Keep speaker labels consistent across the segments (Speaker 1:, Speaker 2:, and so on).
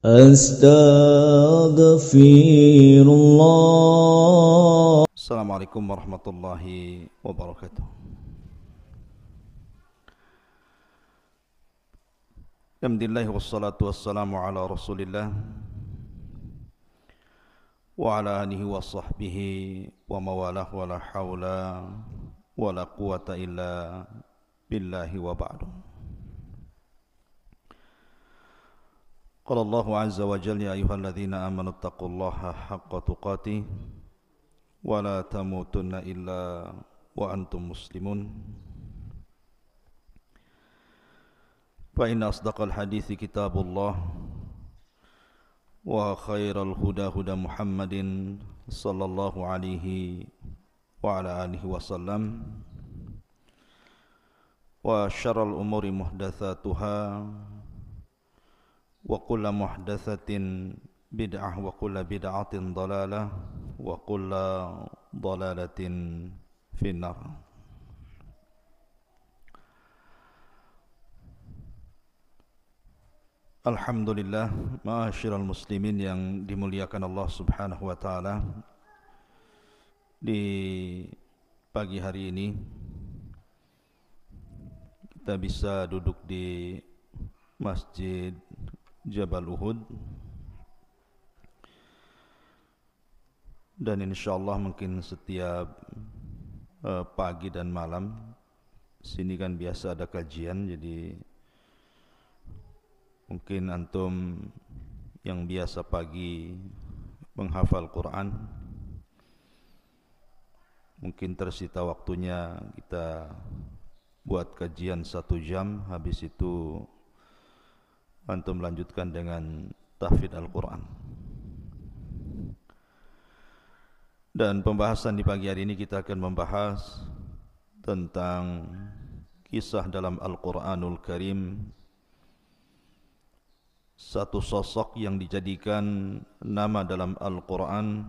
Speaker 1: Astaghfirullah.
Speaker 2: Assalamualaikum warahmatullahi wabarakatuh. Alhamdulillah wassalatu wassalamu ala Rasulillah wa ala alihi wa sahbihi wa mawalah wa la hawla wa la quwata illa billahi wa ba'du. Qala Allahu azza wa jalla ya ayyuhalladzina amanu taqullaha haqqa tuqatih wa la tamutunna illa wa antum muslimun. Fa inna asdaqal hadithi kitabullah wa khairal huda huda Muhammadin sallallahu alaihi wa ala alihi wasallam wa syarrul umuri muhdatsatuha wa kullu muhdatsatin bid'ah wa kullu bid'atin dhalalah wa kullu dhalalatin finnar. Alhamdulillah, ma'asyiral muslimin yang dimuliakan Allah Subhanahu wa taala. Di pagi hari ini kita bisa duduk di Masjid Jabal Uhud, dan insyaallah mungkin setiap pagi dan malam sini kan biasa ada kajian, jadi mungkin antum yang biasa pagi menghafal Quran, mungkin tersita waktunya kita buat kajian 1 jam, habis itu antum lanjutkan dengan tahfidz Al-Quran. Dan pembahasan di pagi hari ini kita akan membahas tentang kisah dalam Al-Quranul Karim, satu sosok yang dijadikan nama dalam Al-Quran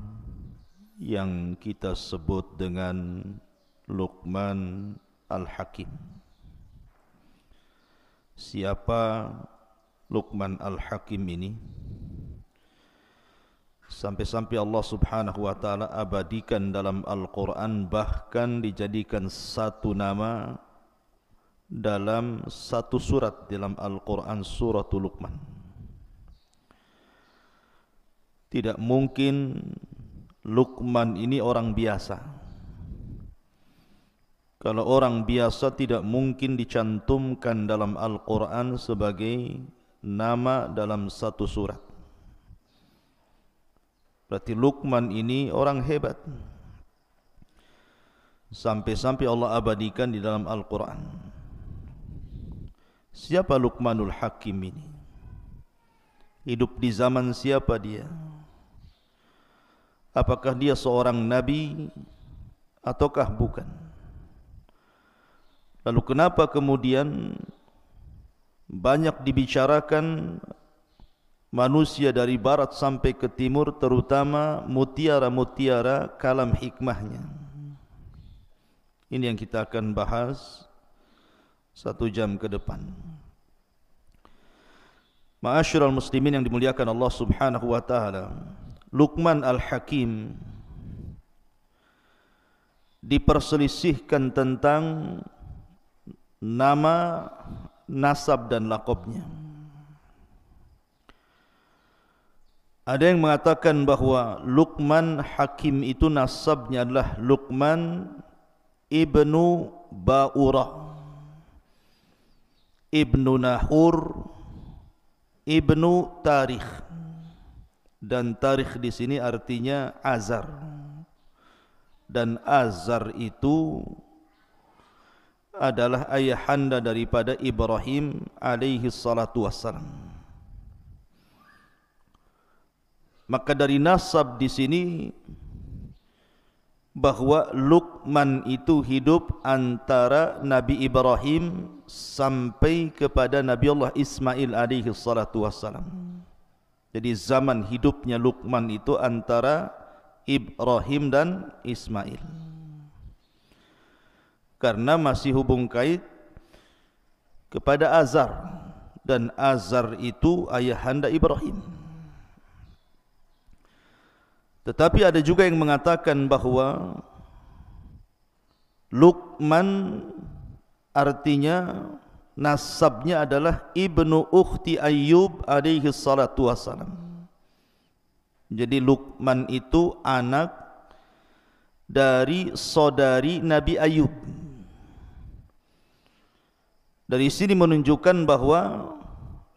Speaker 2: yang kita sebut dengan Luqman Al-Hakim. Siapa Luqman Al-Hakim ini? Sampai-sampai Allah Subhanahu wa taala abadikan dalam Al-Quran, bahkan dijadikan satu nama dalam satu surat dalam Al-Quran, suratul Luqman. Tidak mungkin Luqman ini orang biasa. Kalau orang biasa tidak mungkin dicantumkan dalam Al-Quran sebagai nama dalam satu surat. Berarti Luqman ini orang hebat. Sampai-sampai Allah abadikan di dalam Al-Quran. Siapa Luqmanul Hakim ini? Hidup di zaman siapa dia? Apakah dia seorang nabi ataukah bukan? Lalu kenapa kemudian banyak dibicarakan manusia dari barat sampai ke timur, terutama mutiara-mutiara kalam hikmahnya? Ini yang kita akan bahas 1 jam ke depan. Ma'asyiral muslimin yang dimuliakan Allah Subhanahu wa taala, Luqman Al-Hakim diperselisihkan tentang nama, nasab dan laqabnya. Ada yang mengatakan bahwa Luqman Hakim itu nasabnya adalah Luqman ibnu Ba'urah, ibnu Nahur, ibnu Tarikh. Dan Tarikh di sini artinya Azar. Dan Azar itu adalah ayahanda daripada Ibrahim alaihi salatu wassalam. Maka dari nasab di sini bahwa Luqman itu hidup antara Nabi Ibrahim sampai kepada Nabi Allah Ismail alaihi salatu wassalam. Jadi zaman hidupnya Luqman itu antara Ibrahim dan Ismail. Karena masih hubung kait kepada Azar, dan Azar itu ayahanda Ibrahim. Tetapi ada juga yang mengatakan bahwa Luqman artinya nasabnya adalah ibnu ukhti Ayyub alaihi salatu wassalam. Jadi Luqman itu anak dari saudari Nabi Ayub. Dari sini menunjukkan bahwa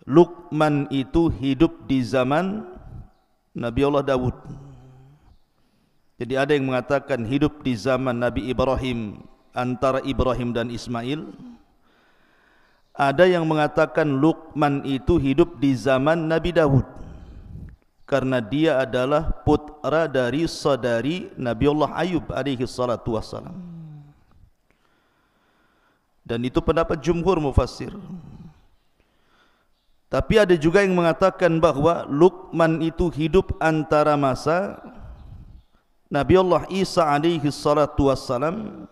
Speaker 2: Luqman itu hidup di zaman Nabi Allah Dawud. Jadi ada yang mengatakan hidup di zaman Nabi Ibrahim, antara Ibrahim dan Ismail. Ada yang mengatakan Luqman itu hidup di zaman Nabi Dawud, karena dia adalah putra dari saudari Nabi Allah Ayub alaihi salatu wassalam. Dan itu pendapat jumhur mufassir. Tapi ada juga yang mengatakan bahwa Luqman itu hidup antara masa Nabi Allah Isa alaihi salatu wassalam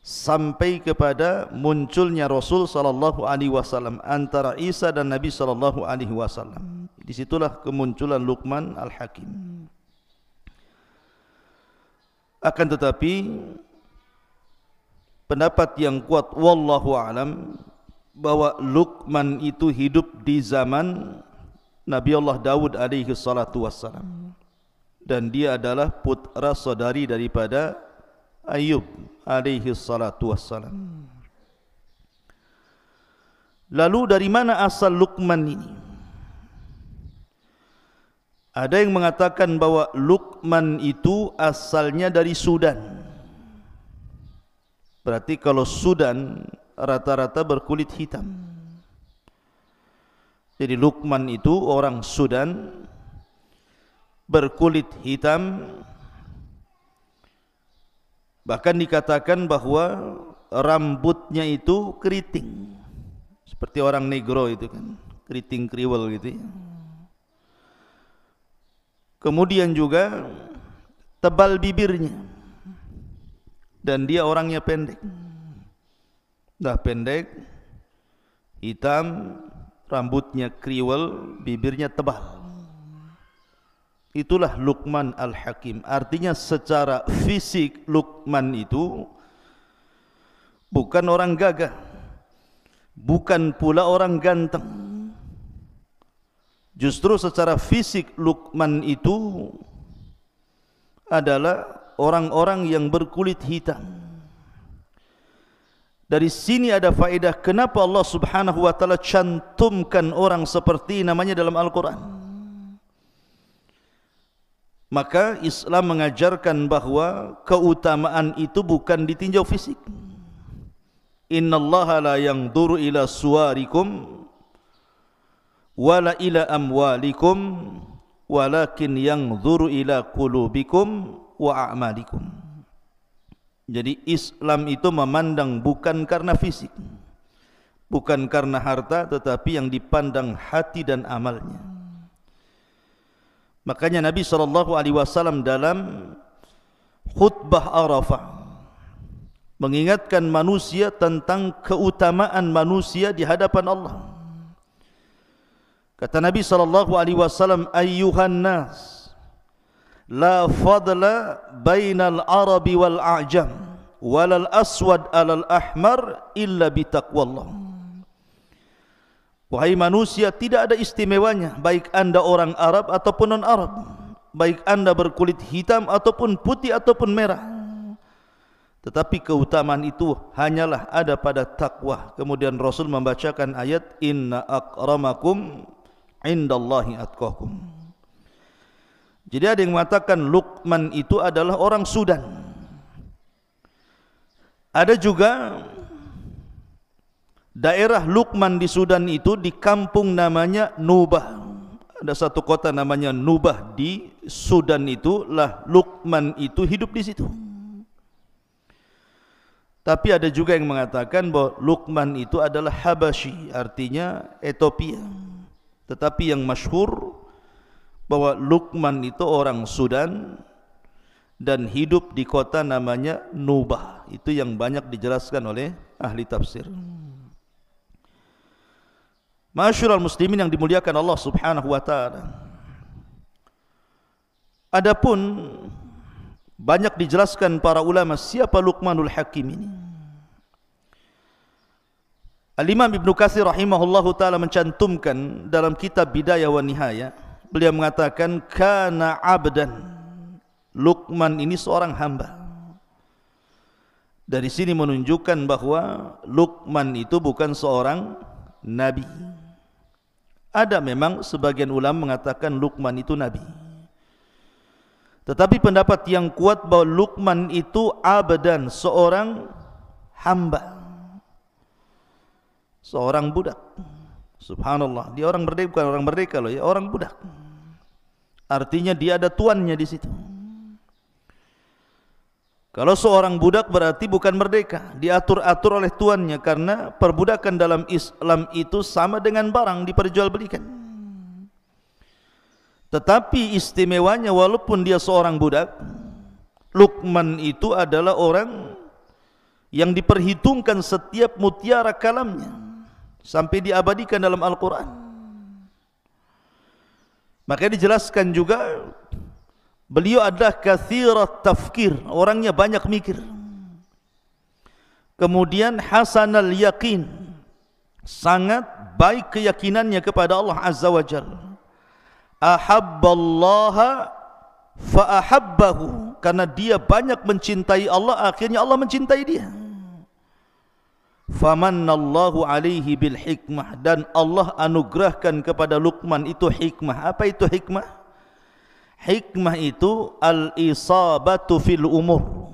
Speaker 2: sampai kepada munculnya Rasul sallallahu alaihi wasallam, antara Isa dan Nabi sallallahu alaihi wasallam. Disitulah kemunculan Luqman Al-Hakim. Akan tetapi pendapat yang kuat wallahu alam bahwa Luqman itu hidup di zaman Nabi Allah Dawud alaihi salatu wassalam, dan dia adalah putra saudari daripada Ayub alaihi salatu wassalam. Lalu dari mana asal Luqman ini? Ada yang mengatakan bahwa Luqman itu asalnya dari Sudan. Berarti kalau Sudan rata-rata berkulit hitam. Jadi Luqman itu orang Sudan, berkulit hitam. Bahkan dikatakan bahwa rambutnya itu keriting, seperti orang negro itu kan, keriting kriwel gitu ya. Kemudian juga tebal bibirnya, dan dia orangnya pendek. Dah pendek, hitam, rambutnya kriwel, bibirnya tebal. Itulah Luqman Al-Hakim. Artinya secara fisik Luqman itu bukan orang gagah, bukan pula orang ganteng. Justru secara fisik Luqman itu adalah orang-orang yang berkulit hitam. Dari sini ada faedah kenapa Allah Subhanahu wa taala cantumkan orang seperti namanya dalam Al-Quran. Maka Islam mengajarkan bahwa keutamaan itu bukan ditinjau fisik. Innallaha la yanzuru ila suwarikum wala ila amwalikum walakin yanzuru ila qulubikum wa a'malikum. Jadi Islam itu memandang bukan karena fisik, bukan karena harta, tetapi yang dipandang hati dan amalnya. Makanya Nabi SAW dalam khutbah Arafah mengingatkan manusia tentang keutamaan manusia di hadapan Allah. Kata Nabi SAW, ayyuhan nas, la fadla bainal arabi wal a'jam walal aswad alal ahmar illa bitaqwallah. Wahai manusia, tidak ada istimewanya baik anda orang Arab ataupun non-Arab, baik anda berkulit hitam ataupun putih ataupun merah, tetapi keutamaan itu hanyalah ada pada takwa. Kemudian Rasul membacakan ayat inna akramakum indallahi atqakum. Jadi ada yang mengatakan Luqman itu adalah orang Sudan. Ada juga daerah Luqman di Sudan itu di kampung namanya Nubah. Ada satu kota namanya Nubah di Sudan, itulah Luqman itu hidup di situ. Tapi ada juga yang mengatakan bahwa Luqman itu adalah Habasyi, artinya Ethiopia. Tetapi yang masyhur bahwa Luqman itu orang Sudan dan hidup di kota namanya Nubah. Itu yang banyak dijelaskan oleh ahli tafsir. Masyarul muslimin yang dimuliakan Allah Subhanahu wa taala. Adapun banyak dijelaskan para ulama siapa Luqmanul Hakim ini. Al-Imam Ibnu Katsir rahimahullahu taala mencantumkan dalam kitab Bidayah wa Nihayah, beliau mengatakan kana abdan. Luqman ini seorang hamba. Dari sini menunjukkan bahwa Luqman itu bukan seorang nabi. Ada memang sebagian ulama mengatakan Luqman itu nabi. Tetapi pendapat yang kuat bahwa Luqman itu abdan, seorang hamba, seorang budak. Subhanallah, dia orang merdeka, bukan orang merdeka loh ya, orang budak. Artinya dia ada tuannya di situ. Kalau seorang budak berarti bukan merdeka, diatur-atur oleh tuannya, karena perbudakan dalam Islam itu sama dengan barang diperjualbelikan. Tetapi istimewanya walaupun dia seorang budak, Luqman itu adalah orang yang diperhitungkan setiap mutiara kalamnya sampai diabadikan dalam Al-Quran. Maka dijelaskan juga beliau adalah kathirat tafkir, orangnya banyak mikir. Kemudian hasanal yakin, sangat baik keyakinannya kepada Allah Azza wa Jalla. Ahabballaha fa'ahabbahu, karena dia banyak mencintai Allah, akhirnya Allah mencintai dia. Famannallahu alaihi bil hikmah, dan Allah anugerahkan kepada Luqman itu hikmah. Apa itu hikmah? Hikmah itu al-isabatu fil umur.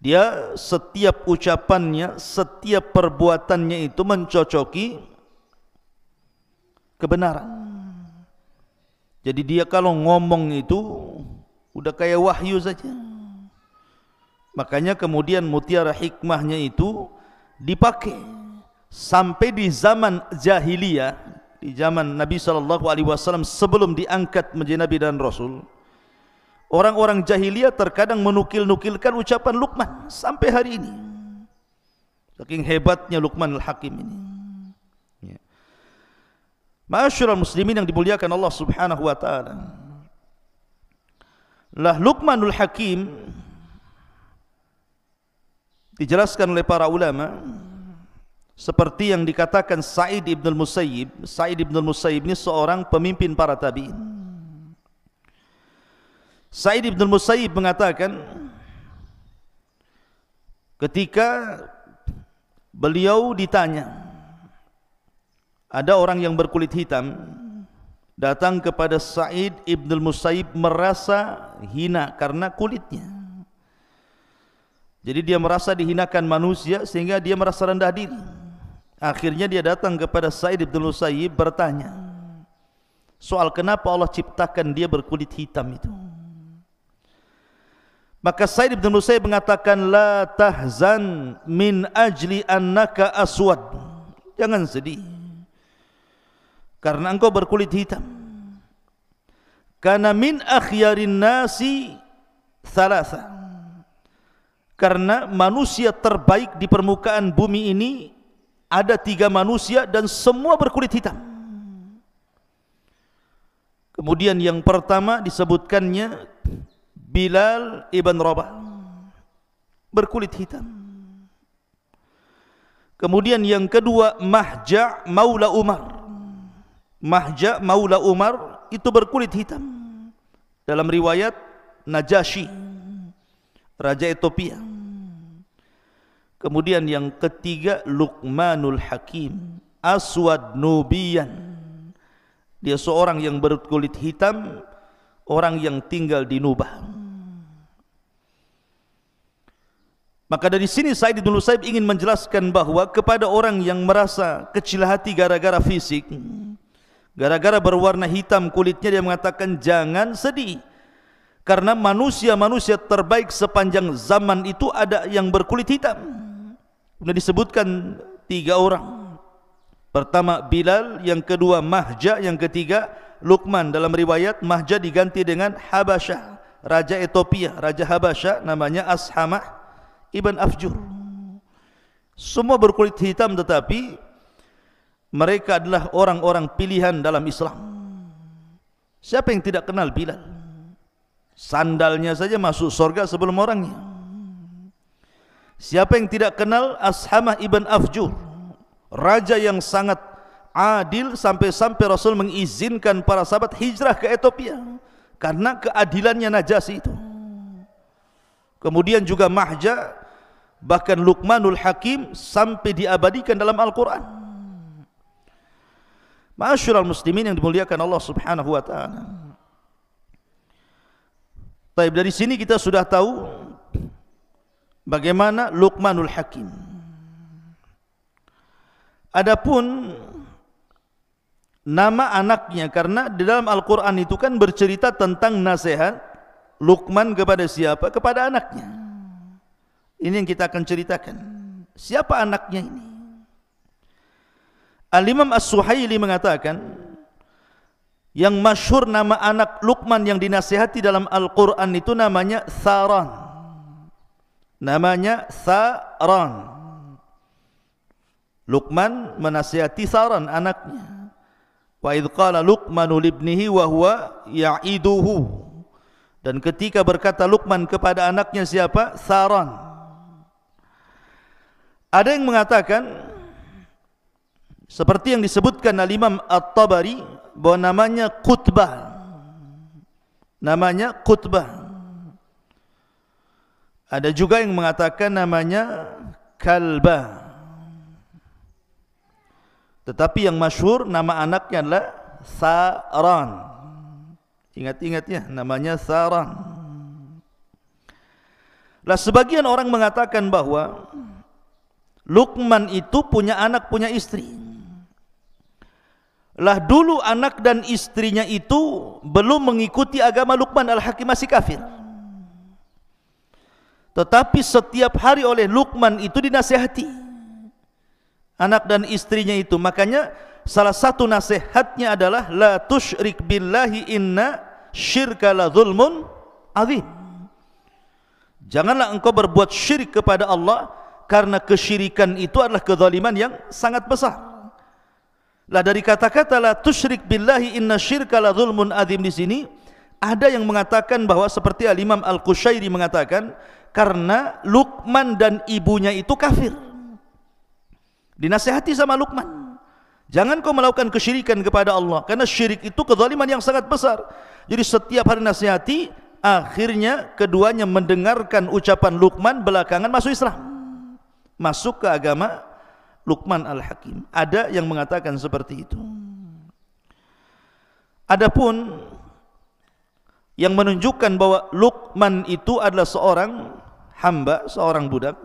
Speaker 2: Dia setiap ucapannya, setiap perbuatannya itu mencocoki kebenaran. Jadi dia kalau ngomong itu udah kayak wahyu saja. Makanya kemudian mutiara hikmahnya itu dipakai sampai di zaman jahiliyah, di zaman Nabi SAW sebelum diangkat menjadi Nabi dan Rasul. Orang-orang jahiliyah terkadang menukil-nukilkan ucapan Luqman sampai hari ini. Saking hebatnya Luqmanul Hakim ini. Ma'asyiral muslimin yang dimuliakan Allah Subhanahu wa taala. Lah Luqmanul Hakim dijelaskan oleh para ulama seperti yang dikatakan Sa'id ibn al-Musayyib. Sa'id ibn al-Musayyib ini seorang pemimpin para tabi'in. Sa'id ibn al-Musayyib mengatakan ketika beliau ditanya, ada orang yang berkulit hitam datang kepada Sa'id ibn al-Musayyib merasa hina karena kulitnya. Jadi dia merasa dihinakan manusia sehingga dia merasa rendah diri. Akhirnya dia datang kepada Sa'id ibn al-Musayyib bertanya soal kenapa Allah ciptakan dia berkulit hitam itu. Maka Sa'id ibn al-Musayyib mengatakan, la tahzan min ajli annaka aswad. Jangan sedih karena engkau berkulit hitam. Karena min akhyarin nasi thalatha, karena manusia terbaik di permukaan bumi ini ada 3 manusia dan semua berkulit hitam. Kemudian yang pertama disebutkannya Bilal ibn Rabah, berkulit hitam. Kemudian yang kedua Mahja maula Umar. Mahja maula Umar itu berkulit hitam. Dalam riwayat Najasyi, raja Ethiopia. Kemudian yang ketiga Luqmanul Hakim, aswad nubiyan. Dia seorang yang berkulit hitam, orang yang tinggal di Nubah. Maka dari sini Sa'id ibn al-Musayyib ingin menjelaskan bahwa kepada orang yang merasa kecil hati gara-gara fisik, gara-gara berwarna hitam kulitnya, dia mengatakan jangan sedih, karena manusia-manusia terbaik sepanjang zaman itu ada yang berkulit hitam. Sudah disebutkan 3 orang. Pertama Bilal, yang kedua Mahja, yang ketiga Luqman. Dalam riwayat Mahja diganti dengan Habasyah, raja Ethiopia, raja Habasyah namanya Ashamah ibn Afjur. Semua berkulit hitam, tetapi mereka adalah orang-orang pilihan dalam Islam. Siapa yang tidak kenal Bilal? Sandalnya saja masuk surga sebelum orangnya. Siapa yang tidak kenal Ashamah ibn Afjur, raja yang sangat adil sampai-sampai Rasul mengizinkan para sahabat hijrah ke Ethiopia karena keadilannya Najasyi itu. Kemudian juga Mahja, bahkan Luqmanul Hakim sampai diabadikan dalam Al-Quran. Ma'asyiral muslimin yang dimuliakan Allah Subhanahu wa taala. Baik, dari sini kita sudah tahu bagaimana Luqmanul Hakim. Adapun nama anaknya, karena di dalam Al-Quran itu kan bercerita tentang nasihat Luqman kepada siapa? Kepada anaknya. Ini yang kita akan ceritakan. Siapa anaknya ini? Al-Imam As-Suhaili mengatakan, yang masyhur nama anak Luqman yang dinasihati dalam Al-Quran itu namanya Tharan. Namanya Tharan. Luqman menasihati Tharan anaknya. Wa idh qala Luqmanu libnihi wa huwa ya'iduhu. Dan ketika berkata Luqman kepada anaknya siapa? Tharan. Ada yang mengatakan seperti yang disebutkan Al-Imam At-Tabari bahwa namanya Qutbah. Namanya Qutbah. Ada juga yang mengatakan namanya Kalbah. Tetapi yang masyhur nama anaknya adalah Tharan. Ingat-ingat ya, namanya Tharan. Lah sebagian orang mengatakan bahwa Luqman itu punya anak, punya istri. Lah dulu anak dan istrinya itu belum mengikuti agama Luqman Al-Hakim, masih kafir. Tetapi setiap hari oleh Luqman itu dinasihati anak dan istrinya itu. Makanya salah satu nasihatnya adalah la tusyrik billahi inna syirka la zulmun azim. Janganlah engkau berbuat syirik kepada Allah, karena kesyirikan itu adalah kezaliman yang sangat besar. Lah dari kata-kata la tusyrik billahi inna syirka la zulmun azim di sini ada yang mengatakan bahwa seperti Al-Imam Al-Qushairi mengatakan, karena Luqman dan ibunya itu kafir. Dinasihati sama Luqman, jangan kau melakukan kesyirikan kepada Allah, karena syirik itu kezaliman yang sangat besar. Jadi setiap hari nasihati, akhirnya keduanya mendengarkan ucapan Luqman, belakangan masuk Islam, masuk ke agama Luqman Al-Hakim. Ada yang mengatakan seperti itu. Adapun yang menunjukkan bahwa Luqman itu adalah seorang hamba, seorang budak,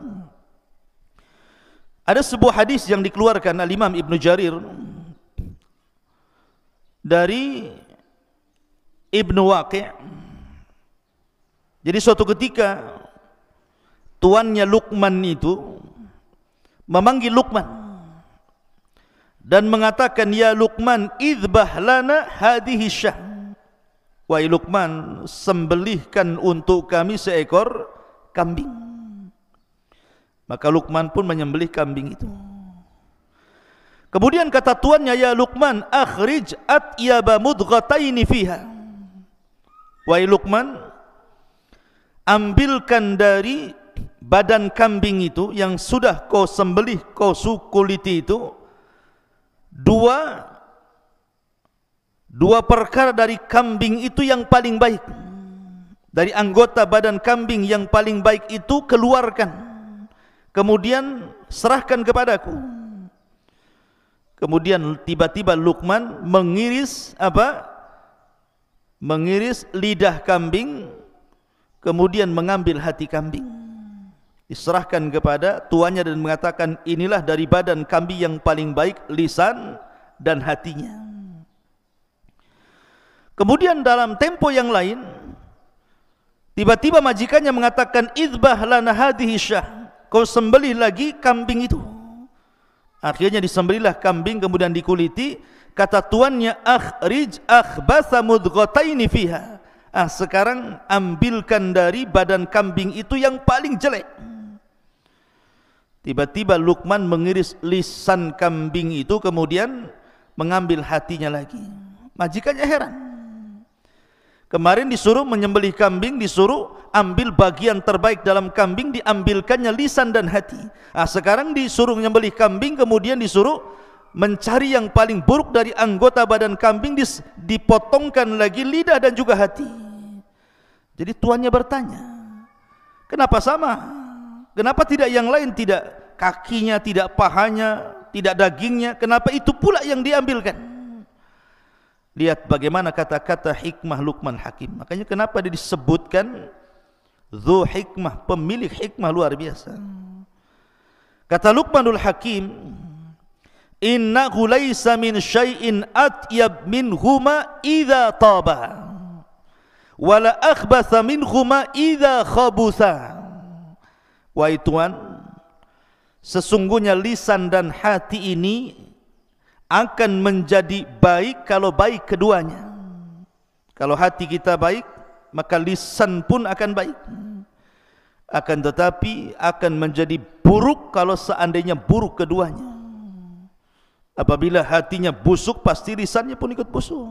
Speaker 2: ada sebuah hadis yang dikeluarkan Al-Imam Ibn Jarir dari Ibn Waqi'. Jadi suatu ketika tuannya Luqman itu memanggil Luqman dan mengatakan, ya Luqman, idbah lana hadhihi syah. Wahai Luqman, sembelihkan untuk kami seekor kambing. Maka Luqman pun menyembelih kambing itu. Kemudian kata tuannya, ya Luqman, akhrij atyaba mudghataini fiha. Wahai Luqman, ambilkan dari badan kambing itu yang sudah kau sembelih, kau sukuliti itu, dua perkara dari kambing itu yang paling baik. Dari anggota badan kambing yang paling baik itu keluarkan, kemudian serahkan kepadaku. Kemudian tiba-tiba Luqman mengiris apa? Mengiris lidah kambing, kemudian mengambil hati kambing, diserahkan kepada tuannya dan mengatakan, inilah dari badan kambing yang paling baik, lisan dan hatinya. Kemudian dalam tempo yang lain, tiba-tiba majikannya mengatakan, idbah lana hadhihi syah, kau sembelih lagi kambing itu. Akhirnya disembelihlah kambing, kemudian dikuliti. Kata tuannya, akhrij akhbatha mudghataini fiha. Sekarang ambilkan dari badan kambing itu yang paling jelek. Tiba-tiba Luqman mengiris lisan kambing itu, kemudian mengambil hatinya lagi. Majikannya heran. Kemarin disuruh menyembelih kambing, disuruh ambil bagian terbaik dalam kambing, diambilkannya lisan dan hati. Sekarang disuruh menyembelih kambing, kemudian disuruh mencari yang paling buruk dari anggota badan kambing, dipotongkan lagi lidah dan juga hati. Jadi tuannya bertanya, kenapa sama? Kenapa tidak yang lain, tidak kakinya, tidak pahanya, tidak dagingnya, kenapa itu pula yang diambilkan? Lihat bagaimana kata-kata hikmah Luqman Hakim. Makanya kenapa dia disebutkan Dzu hikmah, pemilik hikmah luar biasa. Kata Luqmanul Hakim, innahu laisa min syai'in atyab minhuma idza taba wala akhbatha minhuma idza khabutha. Wahai Tuan, sesungguhnya lisan dan hati ini akan menjadi baik kalau baik keduanya. Kalau hati kita baik, maka lisan pun akan baik. Akan tetapi akan menjadi buruk kalau seandainya buruk keduanya. Apabila hatinya busuk, pasti lisannya pun ikut busuk.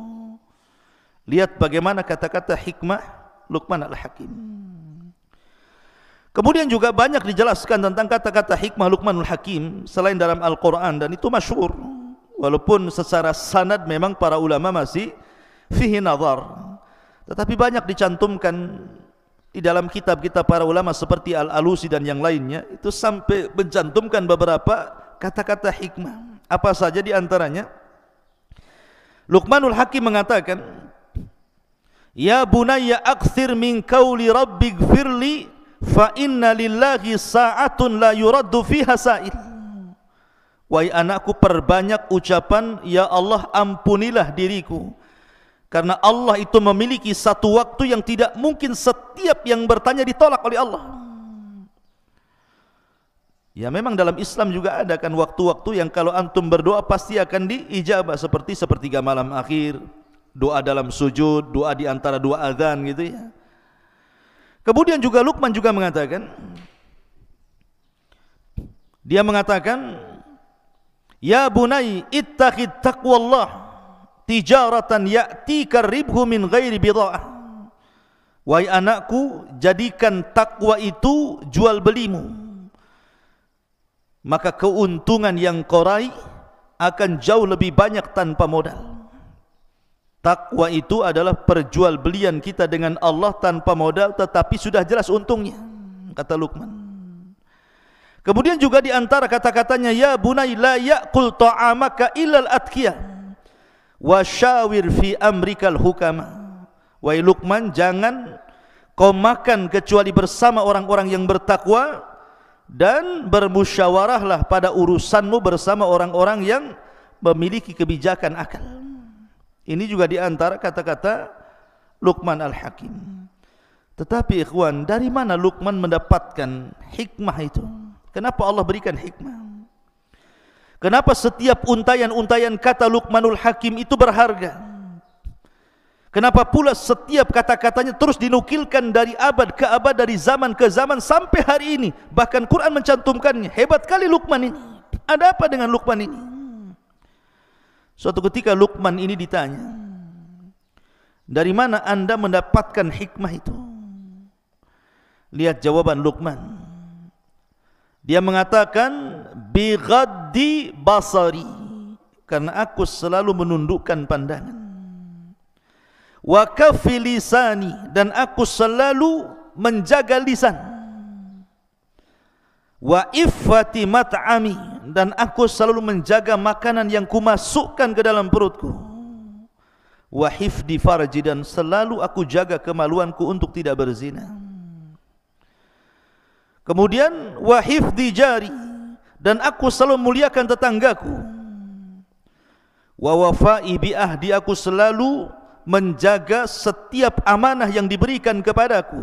Speaker 2: Lihat bagaimana kata-kata hikmah Luqman Al-Hakim. Kemudian juga banyak dijelaskan tentang kata-kata hikmah Luqmanul Hakim selain dalam Al-Quran, dan itu masyhur. Walaupun secara sanad memang para ulama masih fihi nazar, tetapi banyak dicantumkan di dalam kitab-kitab para ulama seperti Al-Alusi dan yang lainnya, itu sampai mencantumkan beberapa kata-kata hikmah. Apa saja di antaranya? Luqmanul Hakim mengatakan, ya bunayya akthir min qawli rabbighfirli fa inna lillahi sa'atun la yuraddu fiha sa'il. Wahai anakku, perbanyak ucapan ya Allah ampunilah diriku, karena Allah itu memiliki satu waktu yang tidak mungkin setiap yang bertanya ditolak oleh Allah. Ya memang dalam Islam juga ada kan waktu-waktu yang kalau antum berdoa pasti akan diijabah, seperti sepertiga malam akhir, doa dalam sujud, doa di antara dua azan gitu ya. Kemudian juga Luqman juga mengatakan, dia mengatakan, ya bunai ittaqid taqwallah tijaratan ya'tika ribhu min ghairi bida'ah. Wahai anakku, jadikan takwa itu jual belimu, maka keuntungan yang kau raih akan jauh lebih banyak tanpa modal. Takwa itu adalah perjualbelian kita dengan Allah tanpa modal, tetapi sudah jelas untungnya, kata Luqman. Kemudian juga di antara kata-katanya, ya bunai la ya'kul ta'amaka illal atqiyah wa syawir fi amrikal hukama. Wahai Luqman, jangan kau makan kecuali bersama orang-orang yang bertakwa, dan bermusyawarahlah pada urusanmu bersama orang-orang yang memiliki kebijakan akal. Ini juga di antara kata-kata Luqman Al-Hakim. Tetapi ikhwan, dari mana Luqman mendapatkan hikmah itu? Kenapa Allah berikan hikmah? Kenapa setiap untayan-untayan kata Luqmanul Hakim itu berharga? Kenapa pula setiap kata-katanya terus dinukilkan dari abad ke abad, dari zaman ke zaman sampai hari ini? Bahkan Quran mencantumkannya. Hebat kali Luqman ini. Ada apa dengan Luqman ini? Suatu ketika Luqman ini ditanya, dari mana anda mendapatkan hikmah itu? Lihat jawaban Luqman. Dia mengatakan, bi ghaddi basari, karena aku selalu menundukkan pandangan. Wa kaffi lisani, dan aku selalu menjaga lisan. Wa iffati mat'ami, dan aku selalu menjaga makanan yang kumasukkan ke dalam perutku. Wa hifdi farji, dan selalu aku jaga kemaluanku untuk tidak berzina. Kemudian wa hifdi jari, dan aku selalu muliakan tetanggaku. Wa wafa'i bi ahdi, aku selalu menjaga setiap amanah yang diberikan kepadaku.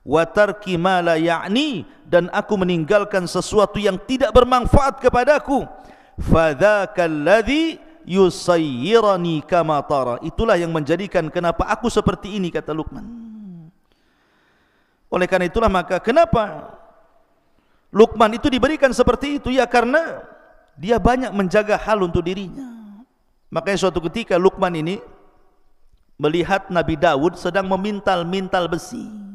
Speaker 2: Wa tarki ma la ya'ni, dan aku meninggalkan sesuatu yang tidak bermanfaat kepadaku. Fadzakal ladzi yusayyirani kama tara, itulah yang menjadikan kenapa aku seperti ini, kata Luqman. Oleh karena itulah, maka kenapa Luqman itu diberikan seperti itu? Ya karena dia banyak menjaga hal untuk dirinya. Makanya suatu ketika Luqman ini melihat Nabi Daud sedang memintal-mintal besi.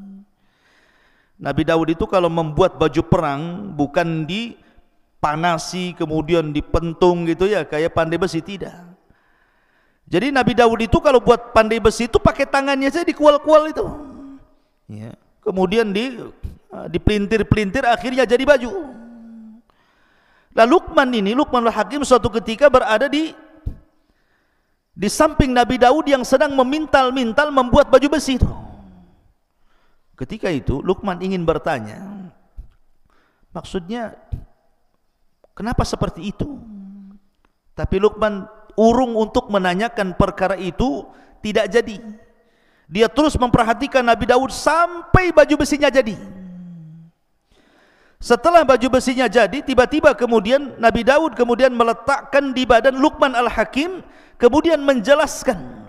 Speaker 2: Nabi Daud itu kalau membuat baju perang bukan dipanasi kemudian dipentung gitu ya kayak pandai besi, tidak. Jadi Nabi Daud itu kalau buat pandai besi itu pakai tangannya saja dikual-kual itu. Ya. Kemudian dipelintir-pelintir akhirnya jadi baju. Nah Luqmanul Hakim suatu ketika berada di samping Nabi Daud yang sedang memintal-mintal membuat baju besi itu. Ketika itu Luqman ingin bertanya, maksudnya kenapa seperti itu? Tapi Luqman urung untuk menanyakan perkara itu, tidak jadi. Dia terus memperhatikan Nabi Daud sampai baju besinya jadi. Setelah baju besinya jadi, tiba-tiba kemudian Nabi Daud kemudian meletakkan di badan Luqman Al-Hakim, kemudian menjelaskan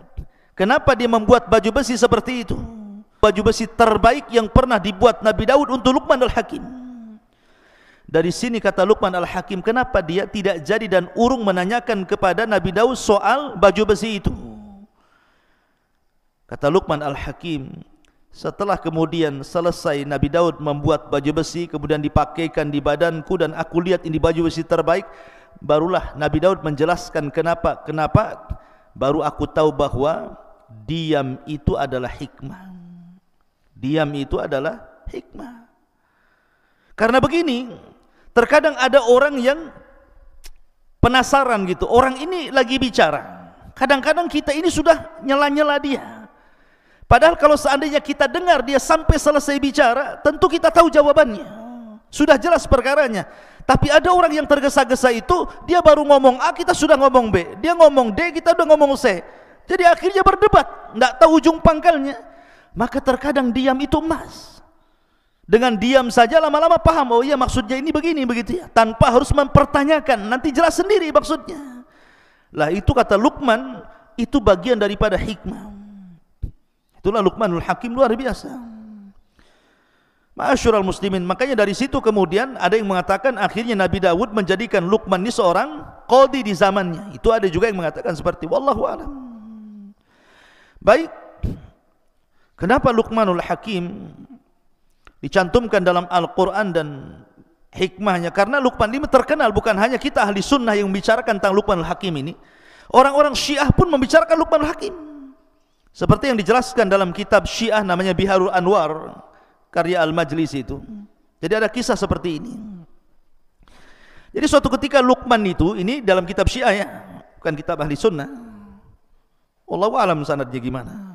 Speaker 2: kenapa dia membuat baju besi seperti itu. Baju besi terbaik yang pernah dibuat Nabi Daud untuk Luqman Al-Hakim. Dari sini kata Luqman Al-Hakim, kenapa dia tidak jadi dan urung menanyakan kepada Nabi Daud soal baju besi itu. Kata Luqman Al-Hakim, setelah kemudian selesai Nabi Daud membuat baju besi, kemudian dipakaikan di badanku dan aku lihat ini baju besi terbaik, barulah Nabi Daud menjelaskan kenapa. Baru aku tahu bahwa diam itu adalah hikmah. Diam itu adalah hikmah. Karena begini, terkadang ada orang yang penasaran gitu, orang ini lagi bicara, kadang-kadang kita ini sudah nyela-nyela dia, padahal kalau seandainya kita dengar dia sampai selesai bicara, tentu kita tahu jawabannya, sudah jelas perkaranya. Tapi ada orang yang tergesa-gesa itu, dia baru ngomong A, kita sudah ngomong B, dia ngomong D, kita udah ngomong C, jadi akhirnya berdebat, tidak tahu ujung pangkalnya. Maka terkadang diam itu emas. Dengan diam saja lama-lama paham, oh iya maksudnya ini begini begitu ya, tanpa harus mempertanyakan, nanti jelas sendiri maksudnya. Lah itu kata Luqman, itu bagian daripada hikmah. Itulah Luqmanul Hakim, luar biasa. Ma'asyiral muslimin, makanya dari situ kemudian ada yang mengatakan akhirnya Nabi Daud menjadikan Luqman ini seorang qadhi di zamannya. Itu ada juga yang mengatakan seperti wallahu a'lam. Baik. Kenapa Luqmanul Hakim dicantumkan dalam Al-Quran dan hikmahnya? Karena Luqman ini terkenal, bukan hanya kita ahli sunnah yang membicarakan tentang Luqmanul Hakim ini, orang-orang Syiah pun membicarakan Luqmanul Hakim. Seperti yang dijelaskan dalam kitab Syiah namanya Biharul Anwar, karya Al-Majlisi itu. Jadi ada kisah seperti ini. Jadi suatu ketika Luqman itu, ini dalam kitab Syiah ya, bukan kitab ahli sunnah. Wallahu a'lam sanadnya gimana.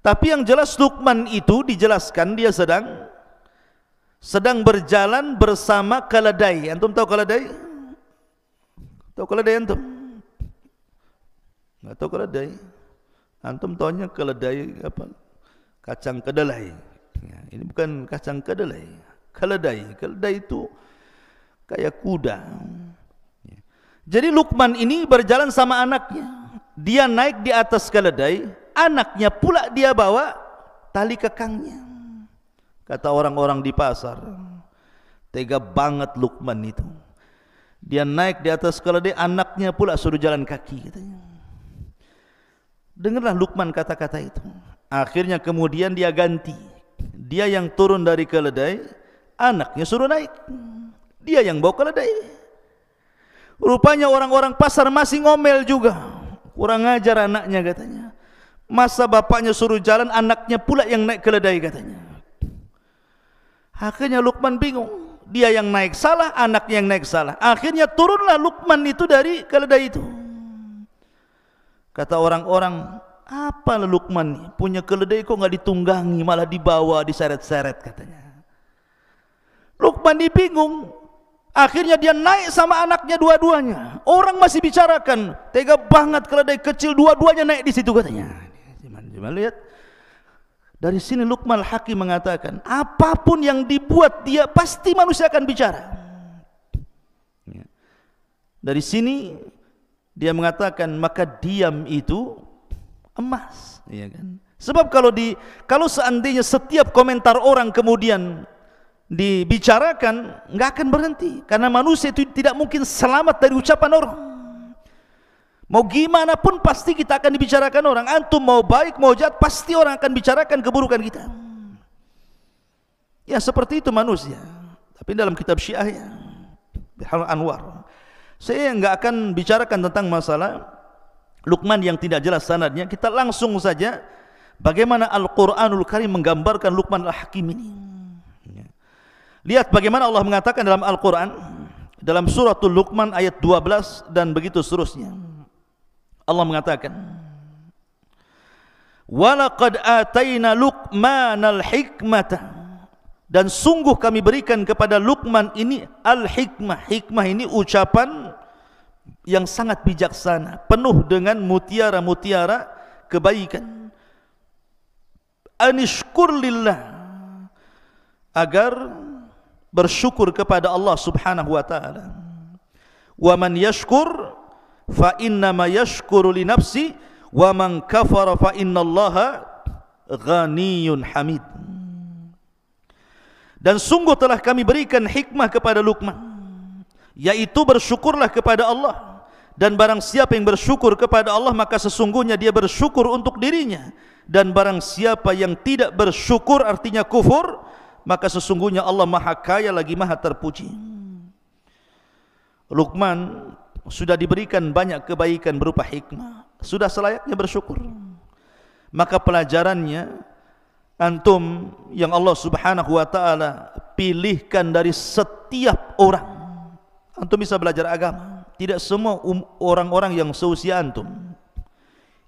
Speaker 2: Tapi yang jelas Luqman itu dijelaskan dia sedang berjalan bersama keledai. Antum tahu keledai? Tahu keledai antum? Enggak tahu keledai? Antum tahunya keledai apa? Kacang kedelai. Ya, ini bukan kacang kedelai. Keledai. Keledai itu kayak kuda. Ya. Jadi Luqman ini berjalan sama anaknya. Dia naik di atas keledai. Anaknya pula dia bawa tali kekangnya. Kata orang-orang di pasar, tega banget Luqman itu. Dia naik di atas keledai, anaknya pula suruh jalan kaki katanya. Dengarlah Luqman kata-kata itu. Akhirnya kemudian dia ganti. Dia yang turun dari keledai, anaknya suruh naik. Dia yang bawa keledai. Rupanya orang-orang pasar masih ngomel juga. Kurang ajar anaknya katanya. Masa bapaknya suruh jalan, anaknya pula yang naik keledai katanya. Akhirnya Luqman bingung. Dia yang naik salah, anaknya yang naik salah. Akhirnya turunlah Luqman itu dari keledai itu. Kata orang-orang, apa Luqman punya keledai kok nggak ditunggangi, malah dibawa, diseret-seret katanya. Luqman bingung. Akhirnya dia naik sama anaknya dua-duanya. Orang masih bicarakan, tega banget keledai kecil dua-duanya naik di situ katanya. Cuma lihat dari sini Luqman Hakim mengatakan, apapun yang dibuat dia pasti manusia akan bicara. Dari sini dia mengatakan maka diam itu emas, ya kan? Sebab kalau seandainya setiap komentar orang kemudian dibicarakan, nggak akan berhenti, karena manusia itu tidak mungkin selamat dari ucapan orang. Mau gimana pun pasti kita akan dibicarakan orang. Antum mau baik mau jahat pasti orang akan bicarakan keburukan kita. Ya seperti itu manusia. Tapi dalam kitab Syiah ya, Biharul Anwar, saya enggak akan bicarakan tentang masalah Luqman yang tidak jelas sanadnya. Kita langsung saja bagaimana Al-Qur'anul Karim menggambarkan Luqman Al-Hakim ini. Lihat bagaimana Allah mengatakan dalam Al-Qur'an dalam suratul Luqman ayat 12 dan begitu seterusnya. Allah mengatakan, "Walaqad ataina Luqmanal hikmata," dan sungguh kami berikan kepada Luqman ini al-hikmah. Hikmah ini ucapan yang sangat bijaksana, penuh dengan mutiara-mutiara kebaikan. Anishkur lillah, agar bersyukur kepada Allah Subhanahu wa taala. Wa man yashkur fa innama yashkuru li nafsi wa man kafara fa innallaha ghaniyyun hamid. Dan sungguh telah kami berikan hikmah kepada Luqman, yaitu bersyukurlah kepada Allah, dan barang siapa yang bersyukur kepada Allah maka sesungguhnya dia bersyukur untuk dirinya, dan barang siapa yang tidak bersyukur artinya kufur maka sesungguhnya Allah Maha Kaya lagi Maha Terpuji. Luqman sudah diberikan banyak kebaikan berupa hikmah, sudah selayaknya bersyukur. Maka pelajarannya, antum yang Allah Subhanahu wa taala pilihkan dari setiap orang, antum bisa belajar agama. Tidak semua orang-orang yang seusia antum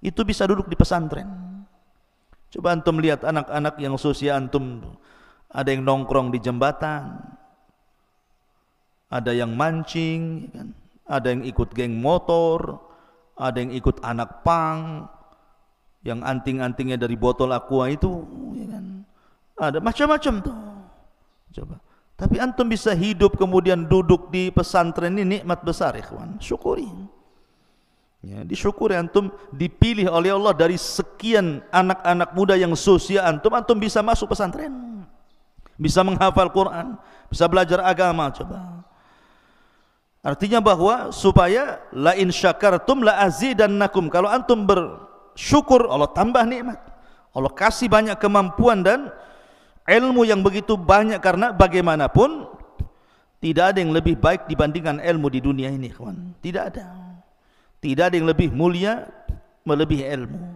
Speaker 2: itu bisa duduk di pesantren. Coba antum lihat anak-anak yang seusia antum, ada yang nongkrong di jembatan, ada yang mancing, ada yang ikut geng motor, ada yang ikut anak pang, yang anting-antingnya dari botol aqua itu, ada macam-macam tuh. Coba, tapi antum bisa hidup kemudian duduk di pesantren ini nikmat besar, ikhwan. Syukuri. Ya, disyukuri antum dipilih oleh Allah dari sekian anak-anak muda yang seusia antum, antum bisa masuk pesantren, bisa menghafal Quran, bisa belajar agama. Coba, artinya bahwa supaya la in syakartum la azidannakum, kalau antum bersyukur Allah tambah nikmat, Allah kasih banyak kemampuan dan ilmu yang begitu banyak, karena bagaimanapun tidak ada yang lebih baik dibandingkan ilmu di dunia ini, kawan. Tidak ada yang lebih mulia melebihi ilmu,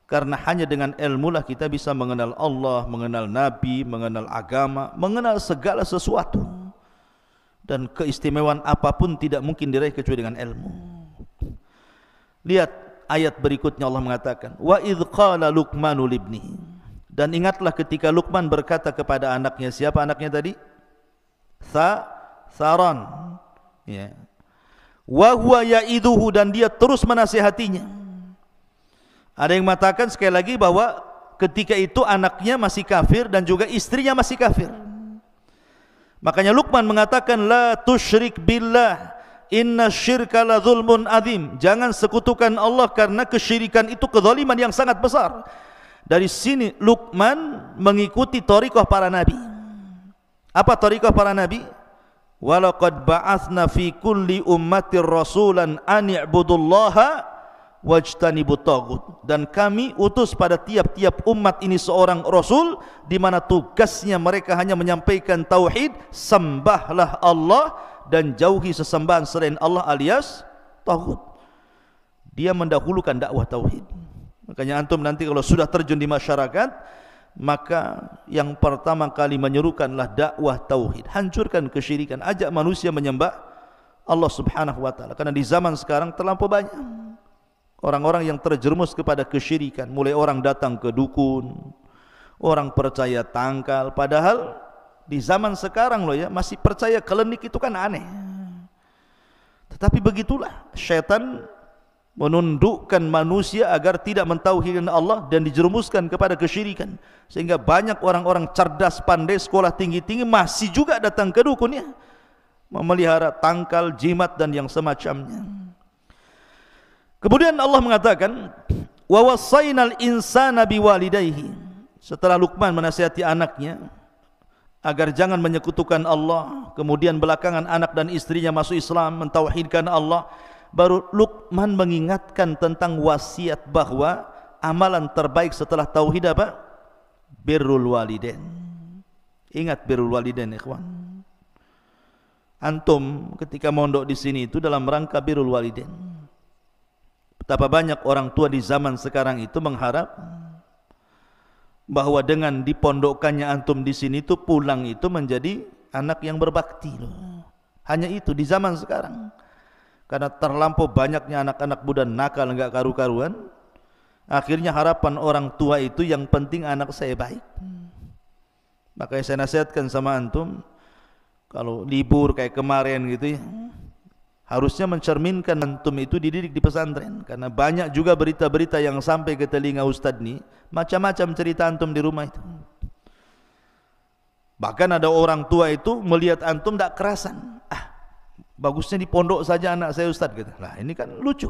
Speaker 2: karena hanya dengan ilmu lah kita bisa mengenal Allah, mengenal Nabi, mengenal agama, mengenal segala sesuatu. Dan keistimewaan apapun tidak mungkin diraih kecuali dengan ilmu. Lihat ayat berikutnya, Allah mengatakan, wa idh qala Luqmanu libnihi, dan ingatlah ketika Luqman berkata kepada anaknya. Siapa anaknya tadi? Tharan, ya. Wa huwa ya'iduhu, dan dia terus menasihatinya. Ada yang mengatakan sekali lagi bahwa ketika itu anaknya masih kafir dan juga istrinya masih kafir. Makanya Luqman mengatakan, la tusyrik billah inna syirka la zulmun azim. Jangan sekutukan Allah, karena kesyirikan itu kezaliman yang sangat besar. Dari sini Luqman mengikuti thariqah para nabi. Apa thariqah para nabi? Walaqad ba'atsna fi kulli ummatir rasulan an i'budullaha wajtanibut taghut. Dan kami utus pada tiap-tiap umat ini seorang rasul, di mana tugasnya mereka hanya menyampaikan tauhid, sembahlah Allah dan jauhi sesembahan selain Allah alias taghut. Dia mendahulukan dakwah tauhid. Makanya antum nanti kalau sudah terjun di masyarakat, maka yang pertama kali menyerukanlah dakwah tauhid, hancurkan kesyirikan, ajak manusia menyembah Allah Subhanahu wa taala. Karena di zaman sekarang terlampau banyak orang-orang yang terjerumus kepada kesyirikan. Mulai orang datang ke dukun, orang percaya tangkal, padahal di zaman sekarang loh ya, masih percaya klinik, itu kan aneh. Tetapi begitulah syaitan menundukkan manusia agar tidak mentauhidkan Allah dan dijerumuskan kepada kesyirikan, sehingga banyak orang-orang cerdas, pandai, sekolah tinggi-tinggi masih juga datang ke dukun ya, memelihara tangkal, jimat dan yang semacamnya. Kemudian Allah mengatakan, wa wassaynal insana biwalidayhi. Setelah Luqman menasihati anaknya agar jangan menyekutukan Allah, kemudian belakangan anak dan istrinya masuk Islam, mentauhidkan Allah, baru Luqman mengingatkan tentang wasiat bahwa amalan terbaik setelah tauhid apa? Birrul walidain. Ingat birrul walidain, ikhwan. Antum ketika mondok di sini itu dalam rangka birrul walidain. Betapa banyak orang tua di zaman sekarang itu mengharap bahwa dengan dipondokkannya antum di sini itu pulang itu menjadi anak yang berbakti loh. Hanya itu di zaman sekarang. Karena terlampau banyaknya anak-anak muda nakal enggak karu-karuan, akhirnya harapan orang tua itu yang penting anak saya baik. Makanya saya nasihatkan sama antum, kalau libur kayak kemarin gitu ya, harusnya mencerminkan antum itu dididik di pesantren. Karena banyak juga berita-berita yang sampai ke telinga ustadz nih, macam-macam cerita antum di rumah itu. Bahkan ada orang tua itu melihat antum tak kerasan, bagusnya di pondok saja anak saya ustadz gitu. Lah ini kan lucu.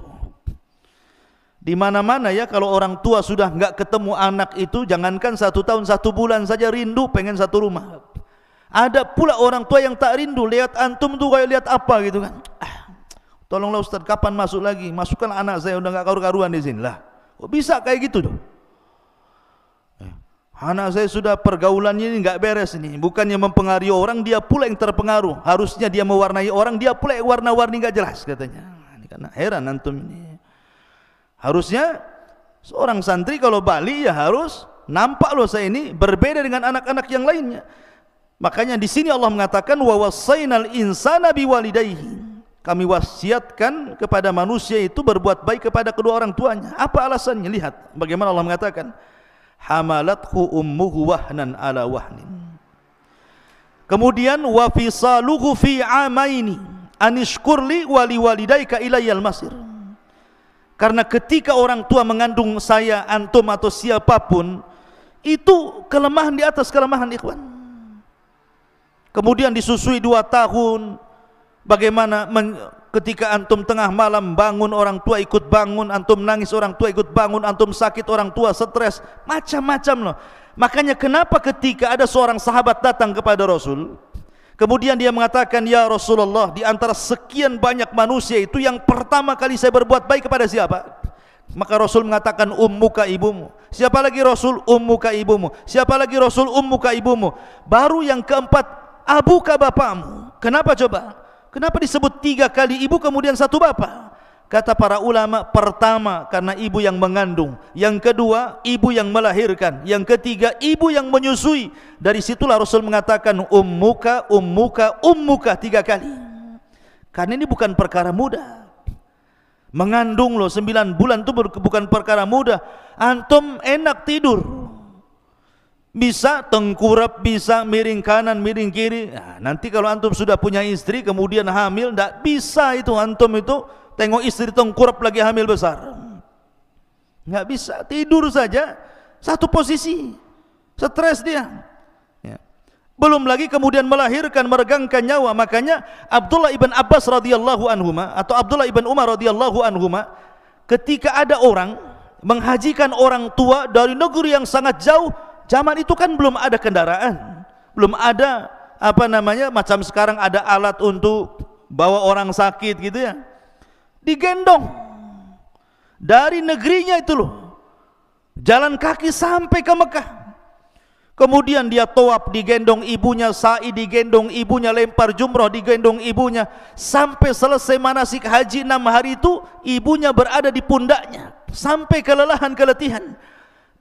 Speaker 2: Di mana-mana ya kalau orang tua sudah enggak ketemu anak itu, jangankan 1 tahun 1 bulan saja rindu pengen satu rumah. Ada pula orang tua yang tak rindu lihat antum tuh kayak lihat apa gitu kan. Tolonglah ustadz, kapan masuk lagi? Masukkan anak saya, udah enggak karu-karuan di sini. Lah, kok bisa kayak gitu tuh? Anak saya sudah pergaulannya ini enggak beres ini. Bukannya mempengaruhi orang, dia pula yang terpengaruh. Harusnya dia mewarnai orang, dia pula yang warna-warni enggak jelas katanya. Ini karena heran antum ini. Harusnya seorang santri kalau balik ya harus nampak loh saya ini berbeda dengan anak-anak yang lainnya. Makanya di sini Allah mengatakan wa wassaynal insana biwalidayhi. Kami wasiatkan kepada manusia itu berbuat baik kepada kedua orang tuanya. Apa alasannya? Lihat bagaimana Allah mengatakan hamalathu ummuhu wahnan ala wahnin. Kemudian wa fisaluhu fi amaini anishkurli wa liwalidayka ilayyal masir. Karena ketika orang tua mengandung saya, antum atau siapapun, itu kelemahan di atas kelemahan, ikhwan. Kemudian disusui 2 tahun. Bagaimana ketika antum tengah malam bangun, orang tua ikut bangun, antum nangis, orang tua ikut bangun, antum sakit, orang tua stres, macam-macam loh. Makanya kenapa ketika ada seorang sahabat datang kepada Rasul, kemudian dia mengatakan, ya Rasulullah, di antara sekian banyak manusia itu yang pertama kali saya berbuat baik kepada siapa? Maka Rasul mengatakan ummuka ibumu. Siapa lagi Rasul? Ummuka ibumu. Siapa lagi Rasul? Ummuka ibumu. Baru yang keempat, abuka bapamu. Kenapa coba? Kenapa disebut 3 kali ibu kemudian 1 bapa? Kata para ulama, pertama karena ibu yang mengandung, yang kedua ibu yang melahirkan, yang ketiga ibu yang menyusui. Dari situlah Rasul mengatakan ummuka, ummuka, ummuka 3 kali. Karena ini bukan perkara mudah. Mengandung loh 9 bulan itu bukan perkara mudah. Antum enak tidur, bisa tengkurap, bisa miring kanan, miring kiri. Nah, nanti kalau antum sudah punya istri kemudian hamil, tidak bisa itu antum itu tengok istri tengkurap lagi hamil besar. Nggak bisa, tidur saja satu posisi, stres dia. Ya. Belum lagi kemudian melahirkan, meregangkan nyawa. Makanya Abdullah ibn Abbas radhiyallahu anhuma atau Abdullah ibn Umar radhiyallahu anhuma, ketika ada orang menghajikan orang tua dari negeri yang sangat jauh. Zaman itu kan belum ada kendaraan, belum ada macam sekarang ada alat untuk bawa orang sakit gitu ya. Digendong dari negerinya itu loh, jalan kaki sampai ke Mekah. Kemudian dia tawaf digendong ibunya, sa'i digendong ibunya, lempar jumrah digendong ibunya, sampai selesai manasik haji 6 hari itu ibunya berada di pundaknya sampai kelelahan, keletihan.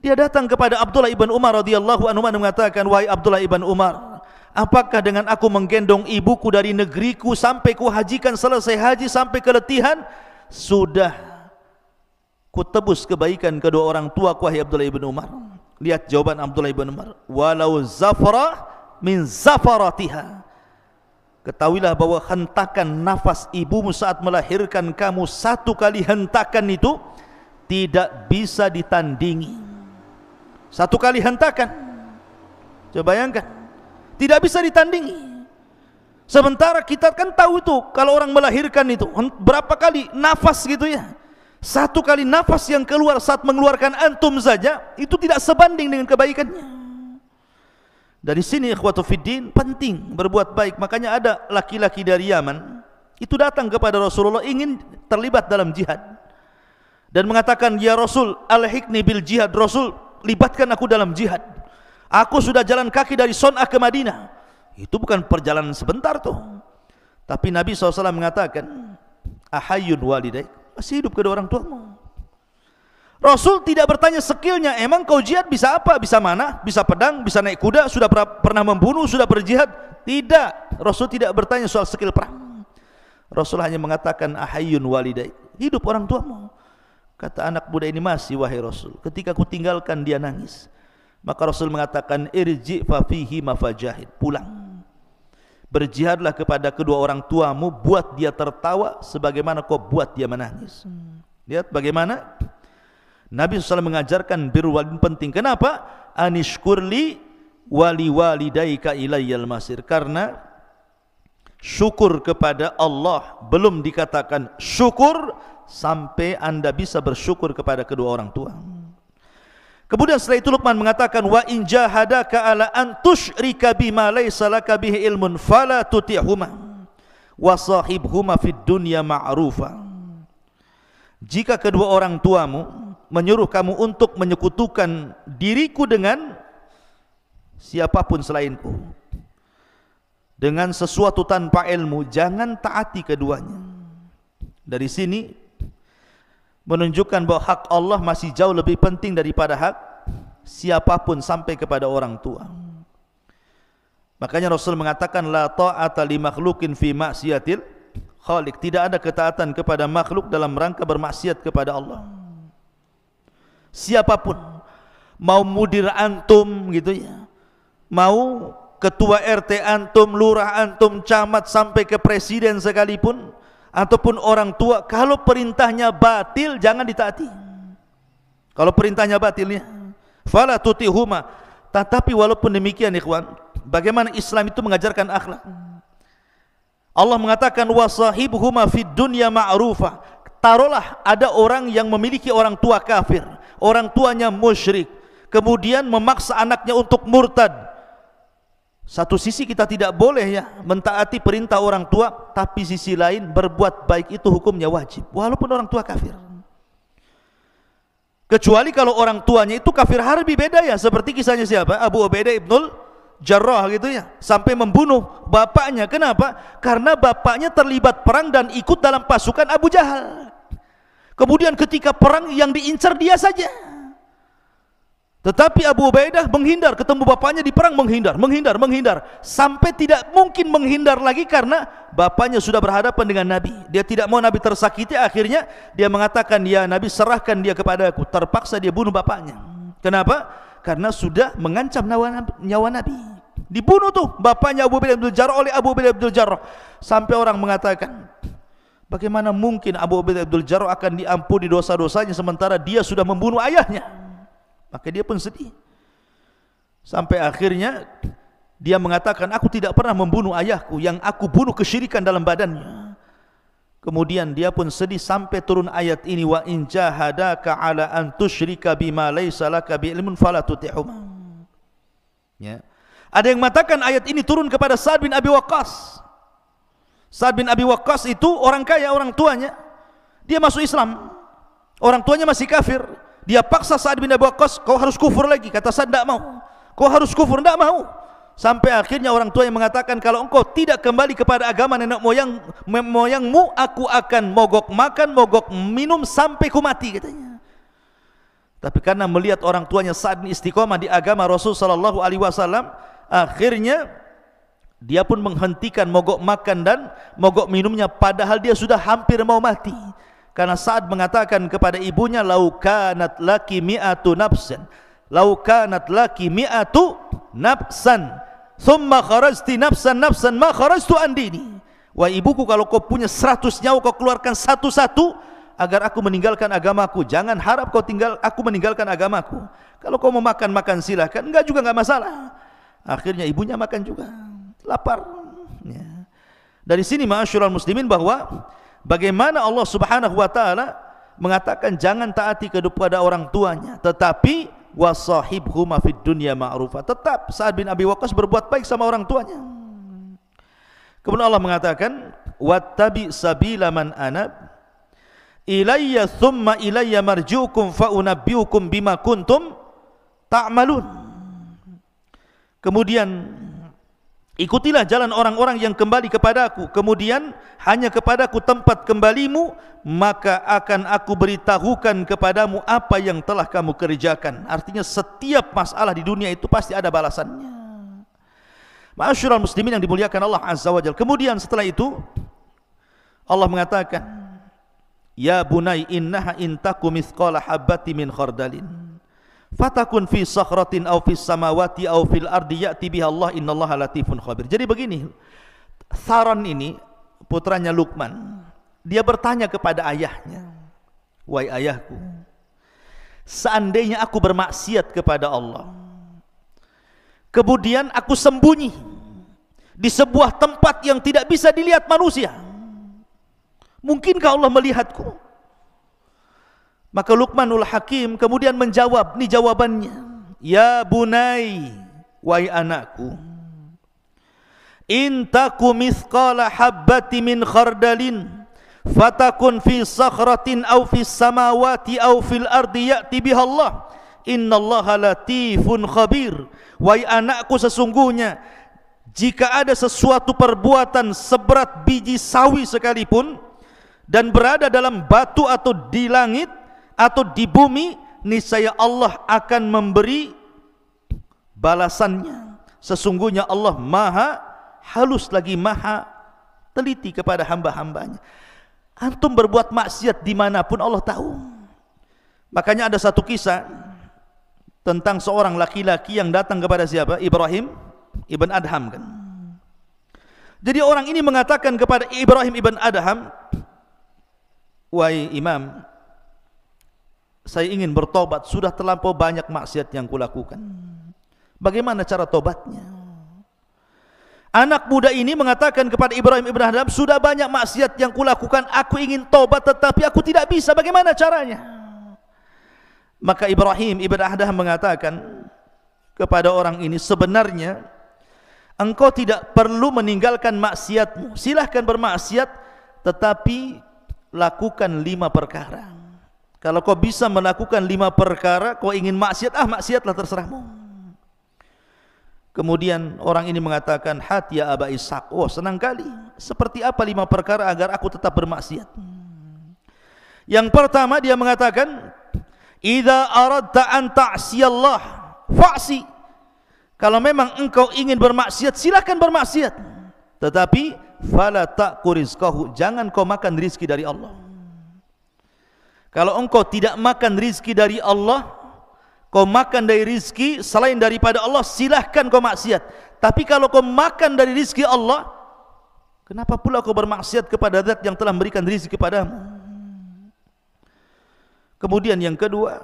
Speaker 2: Dia datang kepada Abdullah ibn Umar radhiyallahu anhu dan mengatakan, wahai Abdullah ibn Umar, apakah dengan aku menggendong ibuku dari negeriku sampai ku hajikan, selesai haji sampai keletihan, sudah kutebus kebaikan kedua orang tua ku, wahai Abdullah ibn Umar? Lihat jawaban Abdullah ibn Umar, walau zafara min zafaratiha. Ketahuilah bahwa hentakan nafas ibumu saat melahirkan kamu, 1 kali hentakan itu tidak bisa ditandingi. 1 kali hentakan, coba bayangkan, tidak bisa ditandingi. Sementara kita kan tahu itu kalau orang melahirkan itu berapa kali nafas gitu ya. 1 kali nafas yang keluar saat mengeluarkan antum saja itu tidak sebanding dengan kebaikannya. Dari sini ikhwatu fiddin penting berbuat baik. Makanya ada laki-laki dari Yaman itu datang kepada Rasulullah ingin terlibat dalam jihad dan mengatakan, ya Rasul, alhiqni bil jihad, Rasul libatkan aku dalam jihad, aku sudah jalan kaki dari Son'ah ke Madinah. Itu bukan perjalanan sebentar tuh. Tapi Nabi SAW mengatakan, ahayyun walidaik, masih hidup kedua orang tuamu. Rasul tidak bertanya skillnya, emang kau jihad bisa apa? Bisa mana? Bisa pedang? Bisa naik kuda? Sudah pernah membunuh? Sudah berjihad? Tidak. Rasul tidak bertanya soal skill perang. Rasul hanya mengatakan, ahayyun walidaik, hidup orang tuamu. Kata anak muda ini, masih wahai Rasul, ketika ku tinggalkan dia nangis. Maka Rasul mengatakan, irji fa fihi mafajahid, pulang, berjihadlah kepada kedua orang tuamu, buat dia tertawa sebagaimana kau buat dia menangis. Lihat bagaimana Nabi SAW mengajarkan birrul walidain penting. Kenapa? Anishkurli wali walidaika ilayyal masir. Karena syukur kepada Allah belum dikatakan syukur sampai anda bisa bersyukur kepada kedua orang tua. Kemudian setelah itu Luqman mengatakan, wa in jahadaka ala an tusyrika bima laysa laka bihi ilmun fala tuti'huma wa sahibhuma fid dunya ma'rufa. Jika kedua orang tuamu menyuruh kamu untuk menyekutukan diriku dengan siapapun selainku, dengan sesuatu tanpa ilmu, jangan taati keduanya. Dari sini menunjukkan bahwa hak Allah masih jauh lebih penting daripada hak siapapun sampai kepada orang tua. Makanya Rasul mengatakan, la ta'ata li makhlukin fi maksiatil khaliq. Tidak ada ketaatan kepada makhluk dalam rangka bermaksiat kepada Allah. Siapapun, mau mudir antum gitu ya, mau ketua RT antum, lurah antum, camat sampai ke presiden sekalipun, ataupun orang tua, kalau perintahnya batil jangan ditaati. Kalau perintahnya batilnya, fala tutihuma. Tetapi walaupun demikian ikhwan, bagaimana Islam itu mengajarkan akhlak. Allah mengatakan, wasahibuhuma fid dunya ma'rufa. Taruhlah ada orang yang memiliki orang tua kafir, orang tuanya musyrik, kemudian memaksa anaknya untuk murtad. Satu sisi kita tidak boleh ya mentaati perintah orang tua, tapi sisi lain berbuat baik itu hukumnya wajib walaupun orang tua kafir. Kecuali kalau orang tuanya itu kafir harbi, beda ya, seperti kisahnya siapa? Abu Ubaidah ibnul Jarrah gitu ya, sampai membunuh bapaknya. Kenapa? Karena bapaknya terlibat perang dan ikut dalam pasukan Abu Jahal. Kemudian ketika perang yang diincar dia saja. Tetapi Abu Ubaidah menghindar, ketemu bapaknya di perang menghindar, sampai tidak mungkin menghindar lagi karena bapaknya sudah berhadapan dengan Nabi. Dia tidak mau Nabi tersakiti, akhirnya dia mengatakan, ya Nabi, serahkan dia kepada aku. Terpaksa dia bunuh bapaknya. Kenapa? Karena sudah mengancam nyawa Nabi. Dibunuh tuh bapaknya Abu Ubaidah bin Jarrah oleh Abu Ubaidah bin Jarrah. Sampai orang mengatakan, bagaimana mungkin Abu Ubaidah bin Jarrah akan diampuni dosa-dosanya sementara dia sudah membunuh ayahnya? Maka dia pun sedih. Sampai akhirnya dia mengatakan, aku tidak pernah membunuh ayahku, yang aku bunuh kesyirikan dalam badannya. Kemudian dia pun sedih sampai turun ayat ini, wa in jahadaka ala an tusyrika bima laysa laka bi ilmun fala tuti'huma. Ya. Ada yang mengatakan ayat ini turun kepada Sa'ad bin Abi Waqqas. Sa'ad bin Abi Waqqas itu orang kaya, orang tuanya dia masuk Islam, orang tuanya masih kafir. Dia paksa Sa'ad bin Abi Waqqas, kau harus kufur lagi. Kata Sa'ad, tidak mau. Kau harus kufur, tidak mau. Sampai akhirnya orang tua yang mengatakan, kalau engkau tidak kembali kepada agama nenek moyangmu, aku akan mogok makan, mogok minum sampai ku mati, katanya. Tapi karena melihat orang tuanya Sa'ad istiqomah di agama Rasul sallallahu alaihi wasallam, akhirnya dia pun menghentikan mogok makan dan mogok minumnya, padahal dia sudah hampir mau mati. Karena Sa'ad mengatakan kepada ibunya, lau kanat laki mi'atu nafsan, lau kanat laki mi'atu nafsan, thumma kharajti nafsan ma kharajtu an dini. Wah ibuku, kalau kau punya 100 nyawa, kau keluarkan satu-satu agar aku meninggalkan agamaku. Jangan harap aku meninggalkan agamaku. Kalau kau mau makan, makan silahkan, enggak juga enggak masalah. Akhirnya ibunya makan juga, lapar ya. Dari sini ma'asyiral muslimin, bahwa bagaimana Allah Subhanahu wa taala mengatakan jangan taati kepada orang tuanya, tetapi wasahibhuma fid dunya ma'rufa. Tetap Sa'ad bin Abi Waqqas berbuat baik sama orang tuanya. Kemudian Allah mengatakan, wattabi sabila man anab ilayya thumma ilayya marji'ukum fa unabbiukum bima kuntum ta'malun. Kemudian ikutilah jalan orang-orang yang kembali kepadaku, kemudian hanya kepadaku tempat kembalimu, maka akan aku beritahukan kepadamu apa yang telah kamu kerjakan. Artinya setiap masalah di dunia itu pasti ada balasannya. Ma'asyiral muslimin yang dimuliakan Allah Azza wa Jalla. Kemudian setelah itu Allah mengatakan, ya bunai innaha intaku mithqala habbati min khardalin fatakun fi sakhratin aw fis samawati aw fil ardi ya'ti biha Allah innallaha latifun khabir. Jadi begini, Tharon ini putranya Luqman, dia bertanya kepada ayahnya, wahai ayahku, seandainya aku bermaksiat kepada Allah, kemudian aku sembunyi di sebuah tempat yang tidak bisa dilihat manusia, mungkinkah Allah melihatku? Maka Luqmanul Hakim kemudian menjawab, ini jawabannya, ya bunai, wahai anakku, in taku mithqala habbati min khardalin fatakun fi sakhratin aw fis samawati aw fil ardi ya'ti biha Allah innallaha latifun khabir. Wahai anakku, sesungguhnya jika ada sesuatu perbuatan seberat biji sawi sekalipun dan berada dalam batu atau di langit atau di bumi, niscaya Allah akan memberi balasannya. Sesungguhnya Allah maha halus lagi maha teliti kepada hamba-hambanya. Antum berbuat maksiat dimanapun Allah tahu. Makanya ada satu kisah tentang seorang laki-laki yang datang kepada siapa? Ibrahim ibn Adham kan. Jadi orang ini mengatakan kepada Ibrahim ibn Adham, wahai imam, saya ingin bertobat, sudah terlampau banyak maksiat yang kulakukan. Bagaimana cara tobatnya? Anak muda ini mengatakan kepada Ibrahim ibn Adham, sudah banyak maksiat yang kulakukan, aku ingin tobat tetapi aku tidak bisa, bagaimana caranya? Maka Ibrahim ibn Adham mengatakan kepada orang ini, sebenarnya engkau tidak perlu meninggalkan maksiatmu, silahkan bermaksiat, tetapi lakukan 5 perkara. Kalau kau bisa melakukan 5 perkara, kau ingin maksiat, maksiatlah, terserahmu. Kemudian orang ini mengatakan, hati ya Aba Ishaq, oh senang kali, seperti apa 5 perkara agar aku tetap bermaksiat? Yang pertama dia mengatakan, idza aradta an ta'siyallah fa'si. Kalau memang engkau ingin bermaksiat, silakan bermaksiat, tetapi fala ta'ku rizqahu, jangan kau makan rizki dari Allah. Kalau engkau tidak makan rizki dari Allah, kau makan dari rizki selain daripada Allah, silahkan kau maksiat. Tapi kalau kau makan dari rizki Allah, kenapa pula kau bermaksiat kepada zat yang telah memberikan rizki kepadamu? Kemudian yang kedua,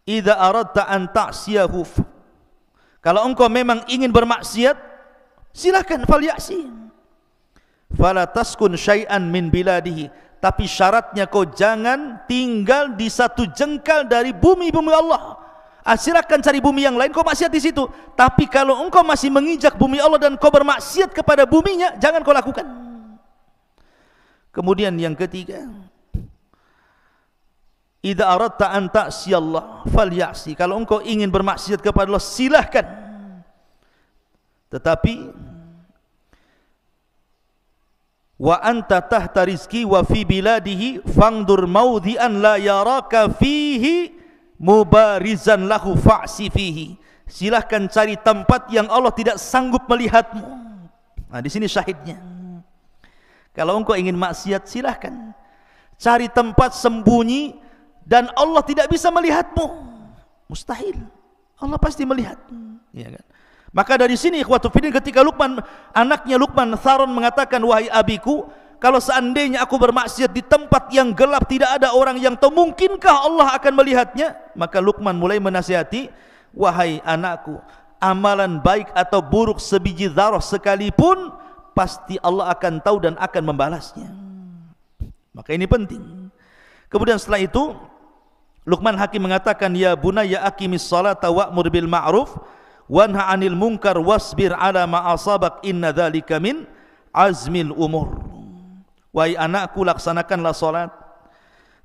Speaker 2: idza aradta an ta'siyahu, kalau engkau memang ingin bermaksiat, silakan, falyasi. Fala taskun syai'an min biladihi, tapi syaratnya kau jangan tinggal di satu jengkal dari bumi-bumi Allah. Silakan cari bumi yang lain, kau maksiat di situ. Tapi kalau engkau masih menginjak bumi Allah dan kau bermaksiat kepada buminya, jangan kau lakukan. Kemudian yang ketiga, idza aradta an ta'siyallah falyasi, kalau engkau ingin bermaksiat kepada Allah, silahkan, tetapi wa anta tahta rizki wa fi biladihi fangdur maudhi'an la yaraka fihi mubarizan lahu fa'si fihi, silahkan cari tempat yang Allah tidak sanggup melihatmu. Nah, di sini syahidnya. Kalau engkau ingin maksiat, silahkan cari tempat sembunyi dan Allah tidak bisa melihatmu. Mustahil, Allah pasti melihat, ya kan? Maka dari sini ikhwatu fillah, ketika Luqman, anaknya Luqman Tharon mengatakan, wahai abiku, kalau seandainya aku bermaksiat di tempat yang gelap, tidak ada orang yang tahu, mungkinkah Allah akan melihatnya? Maka Luqman mulai menasihati, wahai anakku, amalan baik atau buruk sebiji dzarah sekalipun, pasti Allah akan tahu dan akan membalasnya. Maka ini penting. Kemudian setelah itu Luqman Hakim mengatakan, ya bunayya aqimis salata wa'mur bil ma'ruf wanha 'anil munkar wasbir 'ala ma asabak inna dzalika min azmil umur. Wahai anakku, laksanakanlah salat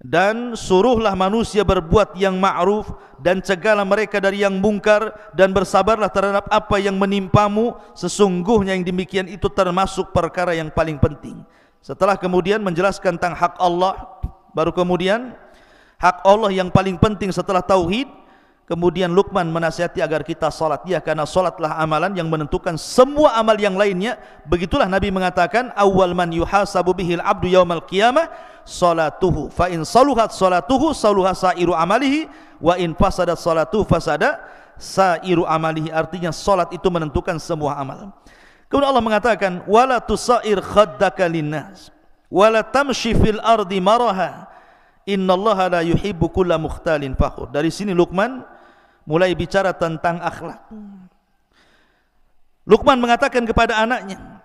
Speaker 2: dan suruhlah manusia berbuat yang ma'ruf dan cegahlah mereka dari yang mungkar dan bersabarlah terhadap apa yang menimpamu, sesungguhnya yang demikian itu termasuk perkara yang paling penting. Setelah kemudian menjelaskan tentang hak Allah, baru kemudian hak Allah yang paling penting setelah tauhid, kemudian Luqman menasihati agar kita salat. Ya, karena salatlah amalan yang menentukan semua amal yang lainnya. Begitulah Nabi mengatakan, awwal man yuhasabu bihil abdu yaumal qiyamah salatuhu, fa in saluhat salatuhu saluha sairu amalihi, wa in fasadat salatuhu fasada sairu amalihi. Artinya salat itu menentukan semua amal. Kemudian Allah mengatakan, wala tusair khaddaka linnas wala tamshi fil ardi maraha innallaha la yuhibbu kulla mukhtalin fakhur. Dari sini Luqman mulai bicara tentang akhlak. Luqman mengatakan kepada anaknya,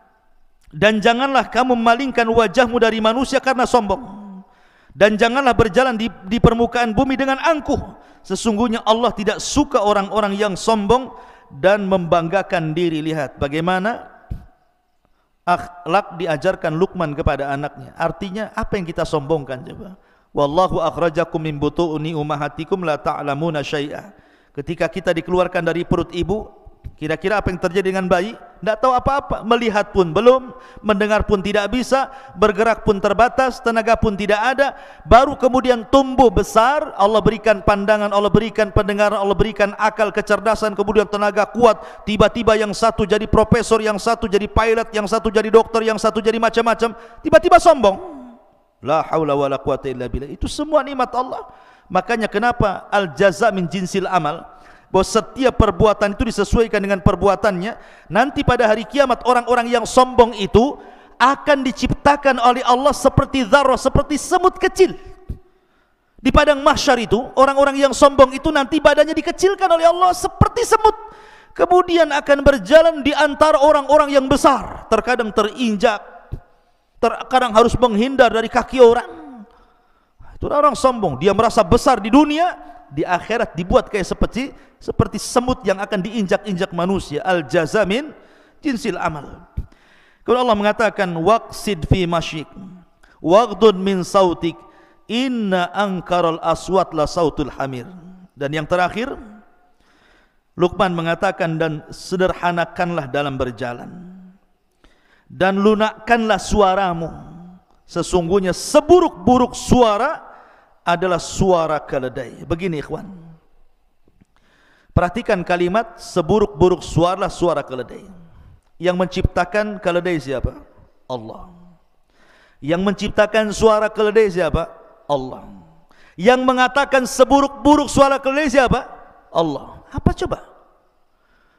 Speaker 2: dan janganlah kamu memalingkan wajahmu dari manusia karena sombong, dan janganlah berjalan di permukaan bumi dengan angkuh. Sesungguhnya Allah tidak suka orang-orang yang sombong dan membanggakan diri. Lihat bagaimana akhlak diajarkan Luqman kepada anaknya. Artinya apa yang kita sombongkan coba? Wallahu akhrajakum min butuuni ummahatikum la ta'lamuna syai'a. Ketika kita dikeluarkan dari perut ibu, kira-kira apa yang terjadi dengan bayi? Tidak tahu apa-apa. Melihat pun belum, mendengar pun tidak bisa, bergerak pun terbatas, tenaga pun tidak ada. Baru kemudian tumbuh besar, Allah berikan pandangan, Allah berikan pendengaran, Allah berikan akal, kecerdasan, kemudian tenaga kuat. Tiba-tiba yang satu jadi profesor, yang satu jadi pilot, yang satu jadi dokter, yang satu jadi macam-macam. Tiba-tiba sombong. La haula wala quwata illa billah. Itu semua nikmat Allah. Makanya kenapa al-jaza min jinsil amal, bahwa setiap perbuatan itu disesuaikan dengan perbuatannya. Nanti pada hari kiamat orang-orang yang sombong itu akan diciptakan oleh Allah seperti zarrah, seperti semut kecil. Di padang mahsyar itu orang-orang yang sombong itu nanti badannya dikecilkan oleh Allah seperti semut. Kemudian akan berjalan di antara orang-orang yang besar, terkadang terinjak, terkadang harus menghindar dari kaki orang. Itu orang sombong, dia merasa besar di dunia, di akhirat dibuat kayak seperti semut yang akan diinjak-injak manusia. Al-jaza min jinsil amal. Kalau Allah mengatakan waqsid fi masyik waghdud min sautik inna ankaral aswat la sautul hamir. Dan yang terakhir Luqman mengatakan, dan sederhanakanlah dalam berjalan dan lunakkanlah suaramu, sesungguhnya seburuk-buruk suara adalah suara keledai. Begini ikhwan, perhatikan kalimat seburuk-buruk suara, suara keledai. Yang menciptakan keledai siapa? Allah. Yang menciptakan suara keledai siapa? Allah. Yang mengatakan seburuk-buruk suara keledai siapa? Allah. Apa coba?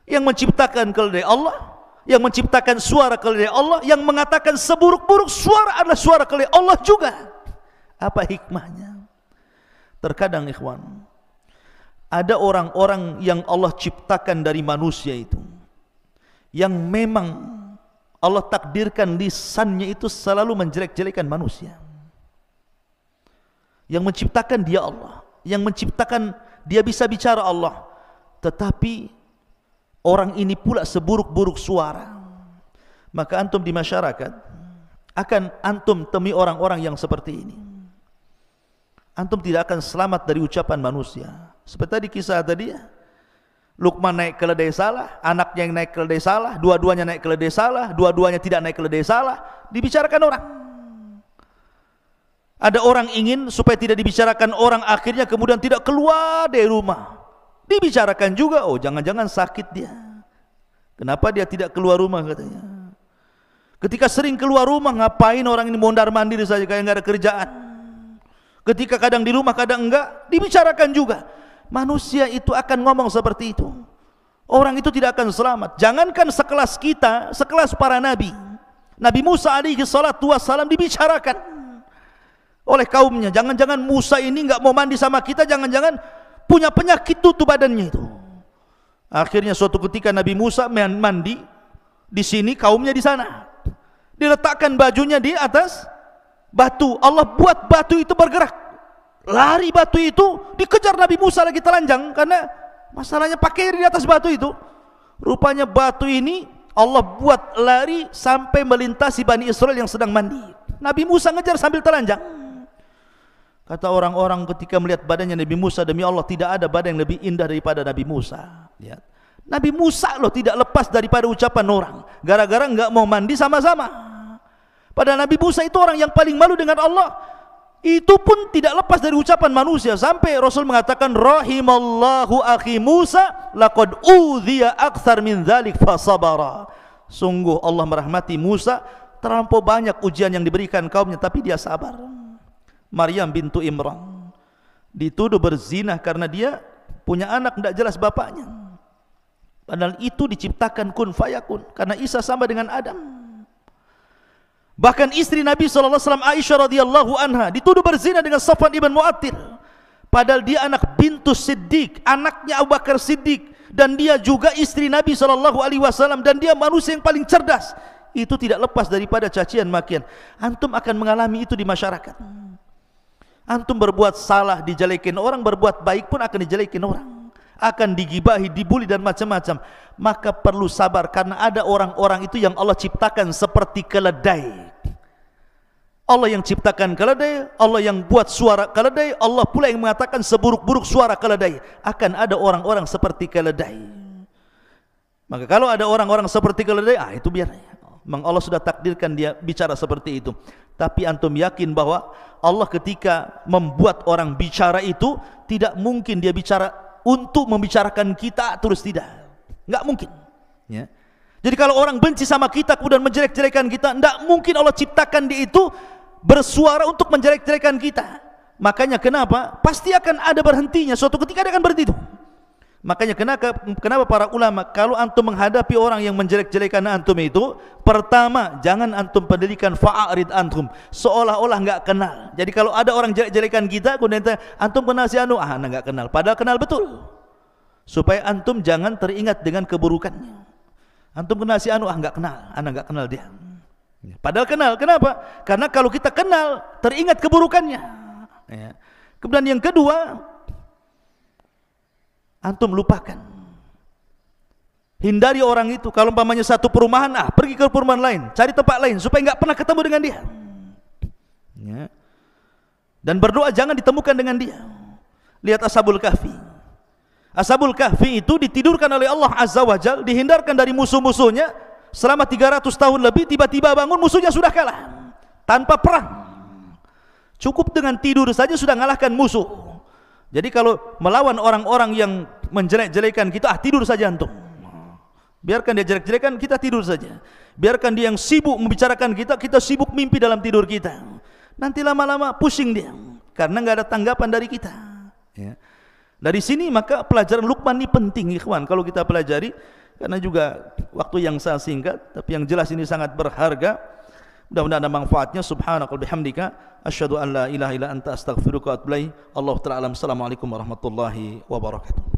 Speaker 2: Yang menciptakan keledai Allah, yang menciptakan suara keledai Allah, yang mengatakan seburuk-buruk suara adalah suara keledai Allah juga. Apa hikmahnya? Terkadang ikhwan, ada orang-orang yang Allah ciptakan dari manusia itu, yang memang Allah takdirkan lisannya itu selalu menjelek-jelekan manusia. Yang menciptakan dia Allah, yang menciptakan dia bisa bicara Allah, tetapi orang ini pula seburuk-buruk suara. Maka antum di masyarakat akan antum temui orang-orang yang seperti ini. Antum tidak akan selamat dari ucapan manusia. Seperti tadi kisah tadi ya, Luqman naik keledai salah, anaknya yang naik keledai salah, dua-duanya naik keledai salah, dua-duanya tidak naik keledai salah, dibicarakan orang. Ada orang ingin supaya tidak dibicarakan orang, akhirnya kemudian tidak keluar dari rumah. Dibicarakan juga, oh jangan-jangan sakit dia. Kenapa dia tidak keluar rumah katanya? Ketika sering keluar rumah, ngapain orang ini mondar-mandir saja kayak nggak ada kerjaan. Ketika kadang di rumah, kadang enggak, dibicarakan juga. Manusia itu akan ngomong seperti itu. Orang itu tidak akan selamat. Jangankan sekelas kita, sekelas para nabi. Nabi Musa alaihi salatu wassalam dibicarakan oleh kaumnya. Jangan-jangan Musa ini enggak mau mandi sama kita, jangan-jangan punya penyakit tutup badannya itu. Akhirnya suatu ketika Nabi Musa mandi di sini, kaumnya di sana. Diletakkan bajunya di atas batu. Allah buat batu itu bergerak. Lari batu itu, dikejar Nabi Musa lagi telanjang karena masalahnya pakai di atas batu itu. Rupanya batu ini Allah buat lari sampai melintasi Bani Israel yang sedang mandi. Nabi Musa ngejar sambil telanjang. Kata orang-orang ketika melihat badannya Nabi Musa, demi Allah tidak ada badan yang lebih indah daripada Nabi Musa. Lihat, Nabi Musa loh tidak lepas daripada ucapan orang, gara-gara enggak mau mandi sama-sama. Padahal Nabi Musa itu orang yang paling malu dengan Allah. Itu pun tidak lepas dari ucapan manusia. Sampai Rasul mengatakan, rahimallahu akhi Musa laqad udhiya akthar min dzalik fasabara. Sungguh Allah merahmati Musa, terlampau banyak ujian yang diberikan kaumnya, tapi dia sabar. Maryam bintu Imran dituduh berzina karena dia punya anak tidak jelas bapaknya. Padahal itu diciptakan kun fayakun, karena Isa sama dengan Adam. Bahkan istri Nabi SAW Aisyah radhiyallahu anha dituduh berzina dengan Safwan ibn Mu'attil. Padahal dia anak bintu Siddiq, anaknya Abu Bakar Siddiq, dan dia juga istri Nabi SAW, dan dia manusia yang paling cerdas. Itu tidak lepas daripada cacian makian. Antum akan mengalami itu di masyarakat. Antum berbuat salah dijelekin orang, berbuat baik pun akan dijelekin orang, akan digibahi, dibuli dan macam-macam. Maka perlu sabar, karena ada orang-orang itu yang Allah ciptakan seperti keledai. Allah yang ciptakan keledai, Allah yang buat suara keledai, Allah pula yang mengatakan seburuk-buruk suara keledai. Akan ada orang-orang seperti keledai. Maka kalau ada orang-orang seperti keledai, itu biar. Memang Allah sudah takdirkan dia bicara seperti itu. Tapi antum yakin bahwa Allah ketika membuat orang bicara itu, tidak mungkin dia bicara untuk membicarakan kita terus, tidak. Enggak mungkin. Ya. Jadi kalau orang benci sama kita kemudian menjelek-jelekan kita, enggak mungkin Allah ciptakan dia itu bersuara untuk menjelek-jelekan kita. Makanya kenapa? Pasti akan ada berhentinya. Suatu ketika dia akan berhenti itu. Makanya kenapa para ulama, kalau antum menghadapi orang yang menjelek-jelekan antum itu, pertama jangan antum pedulikan, fa'arid antum, seolah-olah enggak kenal. Jadi kalau ada orang jelek-jelekan kita, kemudian antum kenal si anu, enggak kenal, padahal kenal betul. Supaya antum jangan teringat dengan keburukannya. Antum kenal si anu, enggak kenal, enggak kenal dia. Padahal kenal. Kenapa? Karena kalau kita kenal, teringat keburukannya. Ya. Kemudian yang kedua, antum lupakan. Hindari orang itu. Kalau umpamanya satu perumahan, pergi ke perumahan lain, cari tempat lain supaya enggak pernah ketemu dengan dia. Ya. Dan berdoa jangan ditemukan dengan dia. Lihat Ashabul Kahfi. Ashabul Kahfi itu ditidurkan oleh Allah Azza wa Jalla, dihindarkan dari musuh-musuhnya selama 300 tahun lebih. Tiba-tiba bangun, musuhnya sudah kalah tanpa perang. Cukup dengan tidur saja sudah mengalahkan musuh. Jadi kalau melawan orang-orang yang menjelek-jelekan kita, tidur saja antum. Biarkan dia jelek-jelekan, kita tidur saja. Biarkan dia yang sibuk membicarakan kita, kita sibuk mimpi dalam tidur kita. Nanti lama-lama pusing dia, karena enggak ada tanggapan dari kita. Ya. Dari sini maka pelajaran Luqman ini penting, ikhwan, kalau kita pelajari. Karena juga waktu yang sangat singkat, tapi yang jelas ini sangat berharga. Mudah-mudahan ada manfaatnya. Subhanakal bihamdika asyhadu an la ilaha illa anta astaghfiruka wa atubu ilaik. Allahu ta'ala alam. Assalamualaikum warahmatullahi wabarakatuh.